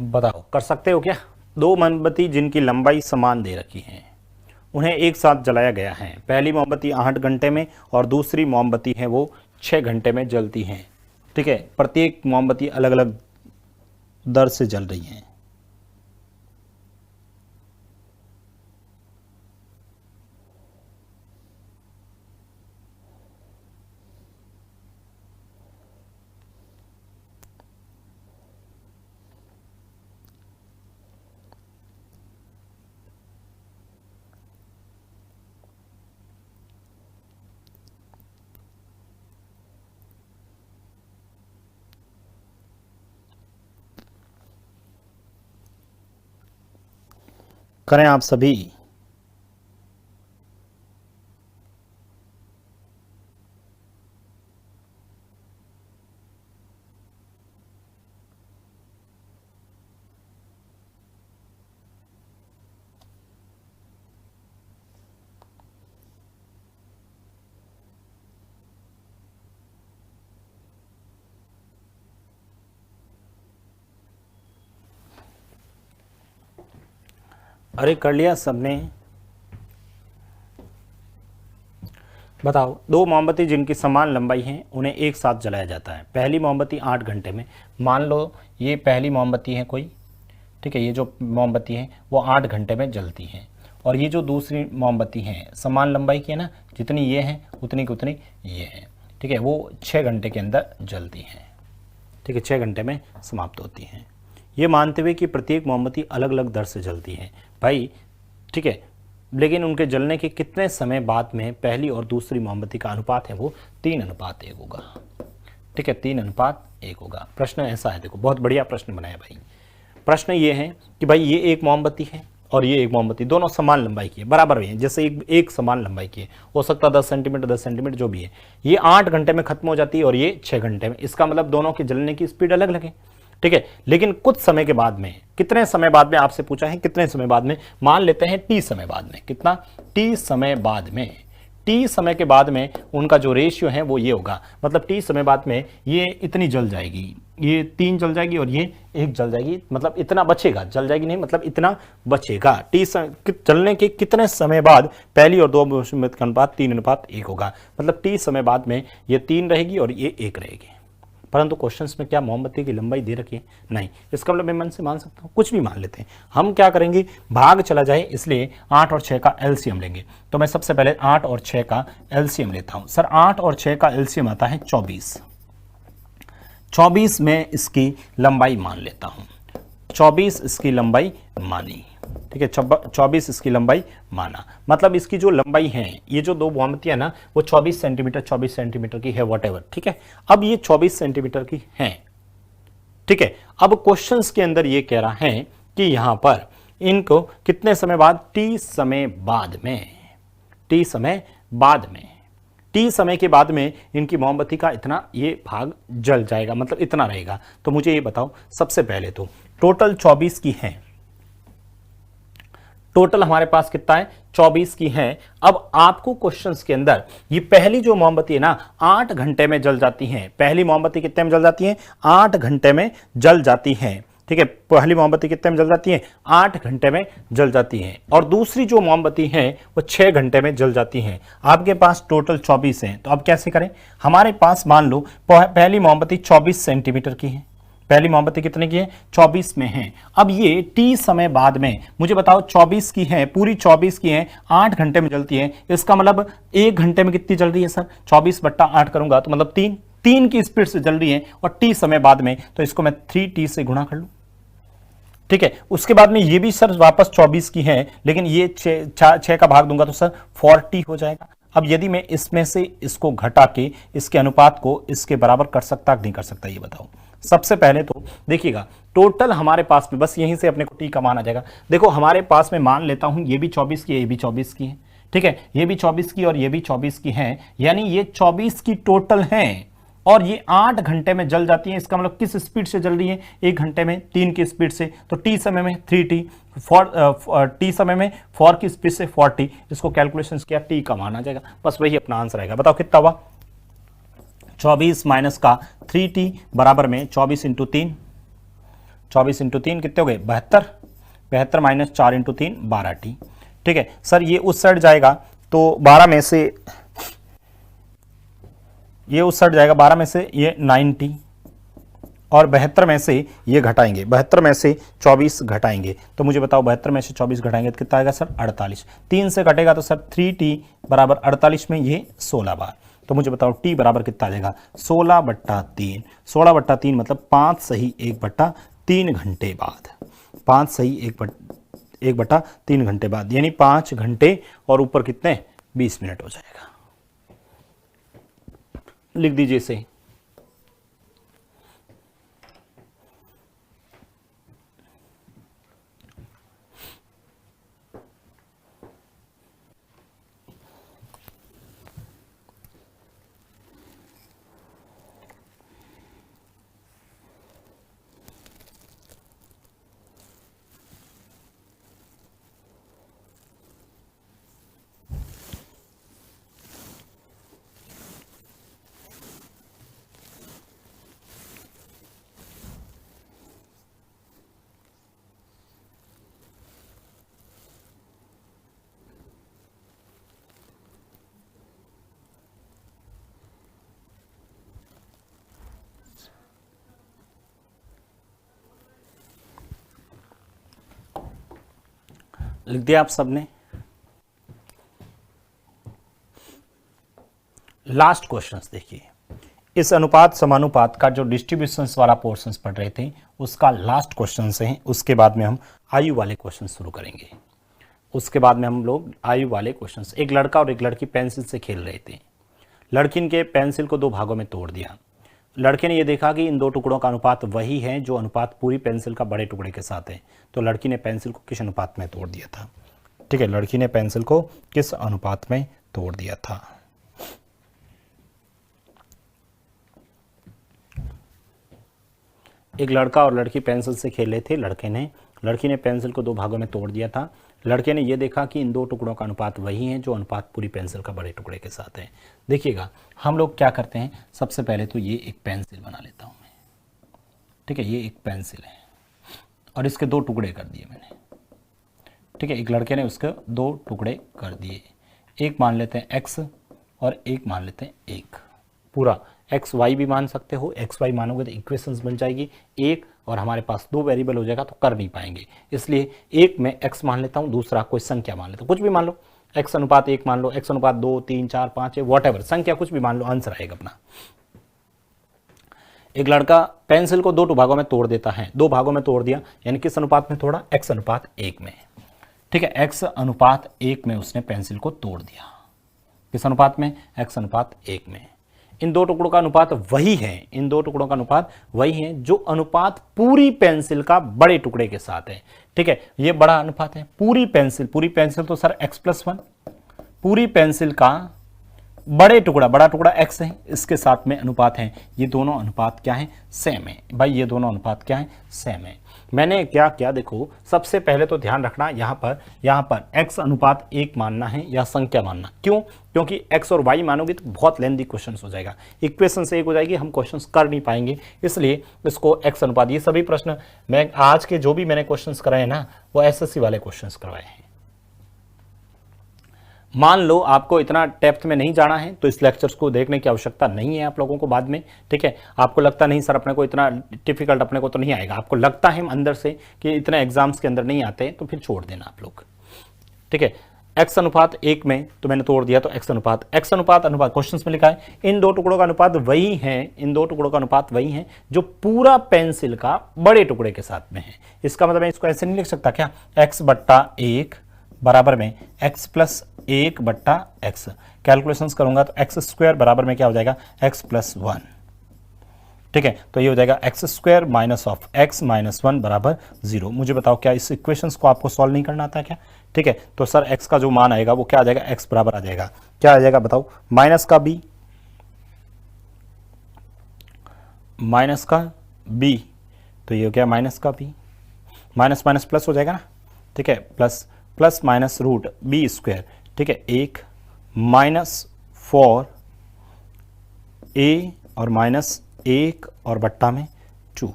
बताओ कर सकते हो क्या? 2 मोमबत्ती जिनकी लंबाई समान दे रखी है, उन्हें एक साथ जलाया गया है। पहली मोमबत्ती 8 घंटे में और दूसरी मोमबत्ती है वो 6 घंटे में जलती हैं। ठीक है, प्रत्येक मोमबत्ती अलग अलग दर से जल रही हैं। करें आप सभी। अरे कर लिया सबने? बताओ 2 मोमबत्ती जिनकी समान लंबाई है उन्हें एक साथ जलाया जाता है। पहली मोमबत्ती 8 घंटे में, मान लो ये पहली मोमबत्ती है कोई, ठीक है, ये जो मोमबत्ती है वो 8 घंटे में जलती है, और ये जो दूसरी मोमबत्ती है समान लंबाई की है ना, जितनी ये है उतनी की उतनी ये है। ठीक है, वो 6 घंटे के अंदर जलती हैं। ठीक ठीक है, 6 घंटे में समाप्त होती हैं। ये मानते हुए कि प्रत्येक मोमबत्ती अलग अलग दर से जलती है भाई, ठीक है, लेकिन उनके जलने के कितने समय बाद में पहली और दूसरी मोमबत्ती का अनुपात है वो 3:1 होगा। ठीक है, 3:1 होगा। प्रश्न ऐसा है, देखो बहुत बढ़िया प्रश्न बनाया भाई। प्रश्न ये है कि भाई ये एक मोमबत्ती है और ये एक मोमबत्ती, दोनों समान लंबाई की है, बराबर है, जैसे एक समान लंबाई की है, हो सकता है 10 सेंटीमीटर 10 सेंटीमीटर जो भी है। ये 8 घंटे में खत्म हो जाती है और ये 6 घंटे में। इसका मतलब दोनों के जलने की स्पीड अलग अलग है। ठीक है, लेकिन कुछ समय के बाद में, कितने समय बाद में आपसे पूछा है, कितने समय बाद में, मान लेते हैं टी समय बाद में। कितना? टी समय बाद में। टी समय के बाद में उनका जो रेशियो है वो ये होगा, मतलब टी समय बाद में ये इतनी जल जाएगी, ये 3 जल जाएगी और ये 1 जल जाएगी, मतलब इतना बचेगा, जल जाएगी नहीं, मतलब इतना बचेगा। टी जलने के कितने समय बाद पहली और दो मोमबत्ती का अनुपात 3:1 होगा, मतलब टी समय बाद में ये 3 रहेगी और ये 1 रहेगी। परंतु क्वेश्चंस में क्या मोमबत्ती की लंबाई दे रखी है? नहीं। इसका मतलब मैं मन से मान सकता हूँ, कुछ भी मान लेते हैं। हम क्या करेंगे, भाग चला जाए, इसलिए 8 और 6 का एलसीएम लेंगे। तो मैं सबसे पहले 8 और 6 का एलसीएम लेता हूं। सर 8 और 6 का एलसीएम आता है 24। 24 में इसकी लंबाई मान लेता हूं, 24 इसकी लंबाई मानी। ठीक है, 24 इसकी लंबाई माना, मतलब इसकी जो लंबाई है, ये जो दो मोमबत्तियां ना वो 24 सेंटीमीटर की है, वॉटेवर। ठीक है, अब ये 24 सेंटीमीटर की है। ठीक है, अब क्वेश्चंस के अंदर ये कह रहा है कि यहां पर इनको कितने समय बाद, टी समय बाद में, टी समय बाद में, टी समय के बाद में इनकी मोमबत्ती का इतना ये भाग जल जाएगा, मतलब इतना रहेगा। तो मुझे ये बताओ, सबसे पहले तो टोटल 24 की है, टोटल हमारे पास कितना है, 24 की है। अब आपको क्वेश्चंस के अंदर ये पहली जो मोमबत्ती है ना 8 घंटे में जल जाती है। पहली मोमबत्ती कितने में जल जाती है? 8 घंटे में जल जाती है। ठीक है, पहली मोमबत्ती कितने में जल जाती है? 8 घंटे में जल जाती है। और दूसरी जो मोमबत्ती है वो 6 घंटे में जल जाती है। आपके पास टोटल 24 है, तो अब कैसे करें? हमारे पास मान लो पहली मोमबत्ती 24 सेंटीमीटर की है, पहली मोमबत्ती कितने की है? 24 में है। अब ये टी समय बाद में, मुझे बताओ 24 की है, पूरी 24 की है, 8 घंटे में जलती है, इसका मतलब 1 घंटे में कितनी जल रही है सर? 24/8 करूंगा तो मतलब 3 की स्पीड से जल रही है, और टी समय बाद में, तो इसको मैं 3t से गुणा कर लूं। ठीक है, उसके बाद में ये भी सर वापस 24 की है, लेकिन ये 6 का भाग दूंगा तो सर 40 हो जाएगा। अब यदि मैं इसमें से इसको घटा के इसके अनुपात को इसके बराबर कर सकता नहीं कर सकता, ये बताओ। सबसे पहले तो देखिएगा, टोटल हमारे पास में बस यहीं से अपने को टी का मान आ जाएगा। देखो हमारे पास में मान लेता हूं ये भी 24 की है, ये भी 24 की है। ठीक है, ये भी 24 की और ये भी 24 की है, यानी ये 24 की टोटल है, और ये 8 घंटे में जल जाती है। इसका मतलब किस स्पीड से जल रही है? 1 घंटे में 3 की स्पीड से, तो टी समय में 3t, टी समय में 4 की स्पीड से 40। इसको कैलकुलेशन किया, टी का मान आ जाएगा, बस वही अपना आंसर आएगा। बताओ कितना हुआ? 24 माइनस का 3t बराबर में 24 इंटू 3, 24 इंटू 3 कितने हो गए? 72, 72 माइनस 4 इंटू 3 12t। ठीक है सर, ये उस साइड जाएगा तो 12 में से ये उस साइड जाएगा, 12 में से ये 9t, और 72 में से ये घटाएंगे, 72 में से 24 घटाएंगे, तो मुझे बताओ 72 में से 24 घटाएंगे तो कितना आएगा सर? 48। 3 से घटेगा तो सर 3t बराबर 48 में ये 16 बार, तो मुझे बताओ t बराबर कितना आ जाएगा? 16/3। 16/3 मतलब 5 सही 1/3 घंटे बाद, 5 सही 1/3 घंटे बाद, यानी 5 घंटे और ऊपर कितने? 20 मिनट हो जाएगा। लिख दीजिए इसे। लिख दिया आप सबने? लास्ट क्वेश्चंस देखिए, इस अनुपात समानुपात का जो डिस्ट्रीब्यूशंस वाला पोर्शंस पढ़ रहे थे उसका लास्ट क्वेश्चन है। उसके बाद में हम आयु वाले क्वेश्चन शुरू करेंगे। उसके बाद में हम लोग आयु वाले क्वेश्चंस, एक लड़का और एक लड़की पेंसिल से खेल रहे थे। लड़की ने पेंसिल को 2 भागों में तोड़ दिया। लड़के ने यह देखा कि इन 2 टुकड़ों का अनुपात वही है जो अनुपात पूरी पेंसिल का बड़े टुकड़े के साथ है। तो लड़की ने पेंसिल को किस अनुपात में तोड़ दिया था? ठीक है, लड़की ने पेंसिल को किस अनुपात में तोड़ दिया था? एक लड़का और लड़की पेंसिल से खेले थे। लड़की ने पेंसिल को 2 भागों में तोड़ दिया था। लड़के ने यह देखा कि इन 2 टुकड़ों का अनुपात वही है जो अनुपात पूरी पेंसिल का बड़े टुकड़े के साथ है। देखिएगा, हम लोग क्या करते हैं, सबसे पहले तो ये एक पेंसिल बना लेता हूं मैं। ठीक है, ये एक पेंसिल है और इसके 2 टुकड़े कर दिए मैंने। ठीक है, एक लड़के ने उसके 2 टुकड़े कर दिए। एक मान लेते हैं x और एक मान लेते हैं 1। पूरा एक्स वाई भी मान सकते हो, एक्स वाई मानोगे तो इक्वेशंस बन जाएगी एक, और हमारे पास 2 वेरिएबल हो जाएगा तो कर नहीं पाएंगे। इसलिए एक में x मान लेता हूं, दूसरा कोई संख्या मान लेता हूं, कुछ भी मान लो, x अनुपात 1 मान लो, x अनुपात 2, 3, 4, 5 है, वॉट संख्या कुछ भी मान लो, आंसर आएगा अपना। एक लड़का पेंसिल को 2 भागों में तोड़ देता है, 2 भागों में तोड़ दिया, यानी किस अनुपात में तोड़ा? x अनुपात 1 में। ठीक है, x अनुपात 1 में उसने पेंसिल को तोड़ दिया। किस अनुपात में? x अनुपात 1 में। इन 2 टुकड़ों का अनुपात वही है, इन 2 टुकड़ों का अनुपात वही है जो अनुपात पूरी पेंसिल का बड़े टुकड़े के साथ है। ठीक है, ये बड़ा अनुपात है। पूरी पेंसिल तो सर x+1, पूरी पेंसिल का बड़ा टुकड़ा x है, इसके साथ में अनुपात है। ये दोनों अनुपात क्या है? सेम है भाई, ये दोनों अनुपात क्या है? सेम है। मैंने क्या किया देखो, सबसे पहले तो ध्यान रखना यहाँ पर x अनुपात 1 मानना है या संख्या मानना। क्यों? क्योंकि x और y मानोगे तो बहुत लेंथी क्वेश्चन हो जाएगा, इक्वेशन से 1 हो जाएगी, हम क्वेश्चन कर नहीं पाएंगे। इसलिए इसको x अनुपात, ये सभी प्रश्न मैं आज के जो भी मैंने क्वेश्चन कराए ना वो SSC वाले क्वेश्चन करवाए हैं। मान लो आपको इतना डेप्थ में नहीं जाना है तो इस लेक्चर्स को देखने की आवश्यकता नहीं है आप लोगों को बाद में। ठीक है, आपको लगता नहीं सर अपने को इतना डिफिकल्ट अपने को तो नहीं आएगा, आपको लगता है अंदर से कि इतना एग्जाम्स के अंदर नहीं आते, तो फिर छोड़ देना आप लोग। ठीक है, x अनुपात 1 में तो मैंने तोड़ दिया, तो x अनुपात क्वेश्चन में लिखा है इन 2 टुकड़ों का अनुपात वही है, इन 2 टुकड़ों का अनुपात वही है जो पूरा पेंसिल का बड़े टुकड़े के साथ में है। इसका मतलब मैं इसको ऐसे नहीं लिख सकता क्या? x/1 बराबर में x+1/x। कैलकुलेशंस करूंगा तो x² बराबर में क्या हो जाएगा? x+1। ठीक है, तो ये हो जाएगा x² minus of x minus 1 बराबर 0। मुझे बताओ क्या इस इक्वेशंस को आपको सॉल्व नहीं करना आता क्या? ठीक है, तो सर x का जो मान आएगा वो क्या आ जाएगा? x बराबर आ जाएगा, क्या आ जाएगा बताओ? माइनस का b, तो ये हो गया माइनस का b, माइनस माइनस प्लस हो जाएगा ना। ठीक है, प्लस माइनस रूट b²। ठीक है, 1 माइनस 4a और माइनस 1 और बट्टा में 2,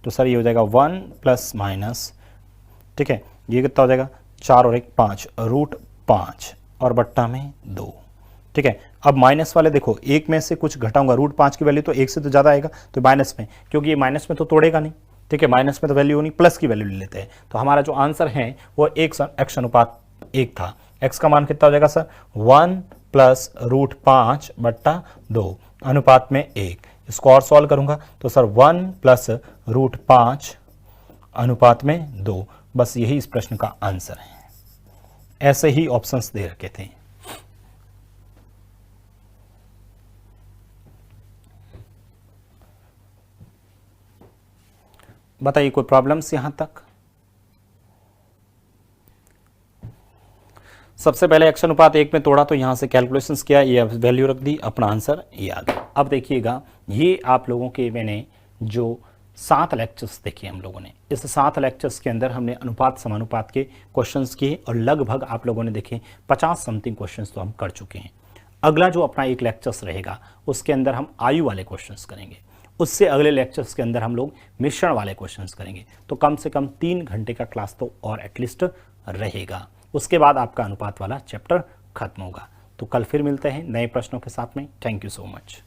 तो सर ये हो जाएगा 1 प्लस माइनस। ठीक है, ये कितना हो जाएगा? 4 और 1 5, रूट 5 और बट्टा में 2। ठीक है, अब माइनस वाले देखो, 1 में से कुछ घटाऊंगा, रूट 5 की वैल्यू तो 1 से तो ज़्यादा आएगा, तो माइनस में, क्योंकि ये माइनस में तो तोड़ेगा नहीं। ठीक है, माइनस में तो वैल्यू नहीं, प्लस की वैल्यू ले लेते हैं, तो हमारा जो आंसर है वो x अनुपात 1 था। x का मान कितना हो जाएगा सर? 1 प्लस रूट 5/2 अनुपात में 1। इसको और सॉल्व करूंगा तो सर 1 प्लस रूट 5 अनुपात में 2। बस यही इस प्रश्न का आंसर है। ऐसे ही ऑप्शंस दे रखे थे। बताइए कोई प्रॉब्लम्स यहां तक? सबसे पहले x अनुपात 1 में तोड़ा तो यहां से कैलकुलेशंस किया, ये वैल्यू रख दी, अपना आंसर ये आ गया। अब देखिएगा, ये आप लोगों के मैंने जो 7 लेक्चर्स देखे हम लोगों ने, इस 7 लेक्चर्स के अंदर हमने अनुपात समानुपात के क्वेश्चंस किए और लगभग आप लोगों ने देखे 50 समथिंग क्वेश्चंस तो हम कर चुके हैं। अगला जो अपना एक लेक्चर्स रहेगा उसके अंदर हम आयु वाले क्वेश्चंस करेंगे, उससे अगले लेक्चर्स के अंदर हम लोग मिश्रण वाले क्वेश्चंस करेंगे। तो कम से कम 3 घंटे का क्लास तो और एटलीस्ट रहेगा। उसके बाद आपका अनुपात वाला चैप्टर खत्म होगा। तो कल फिर मिलते हैं नए प्रश्नों के साथ में। Thank you so much.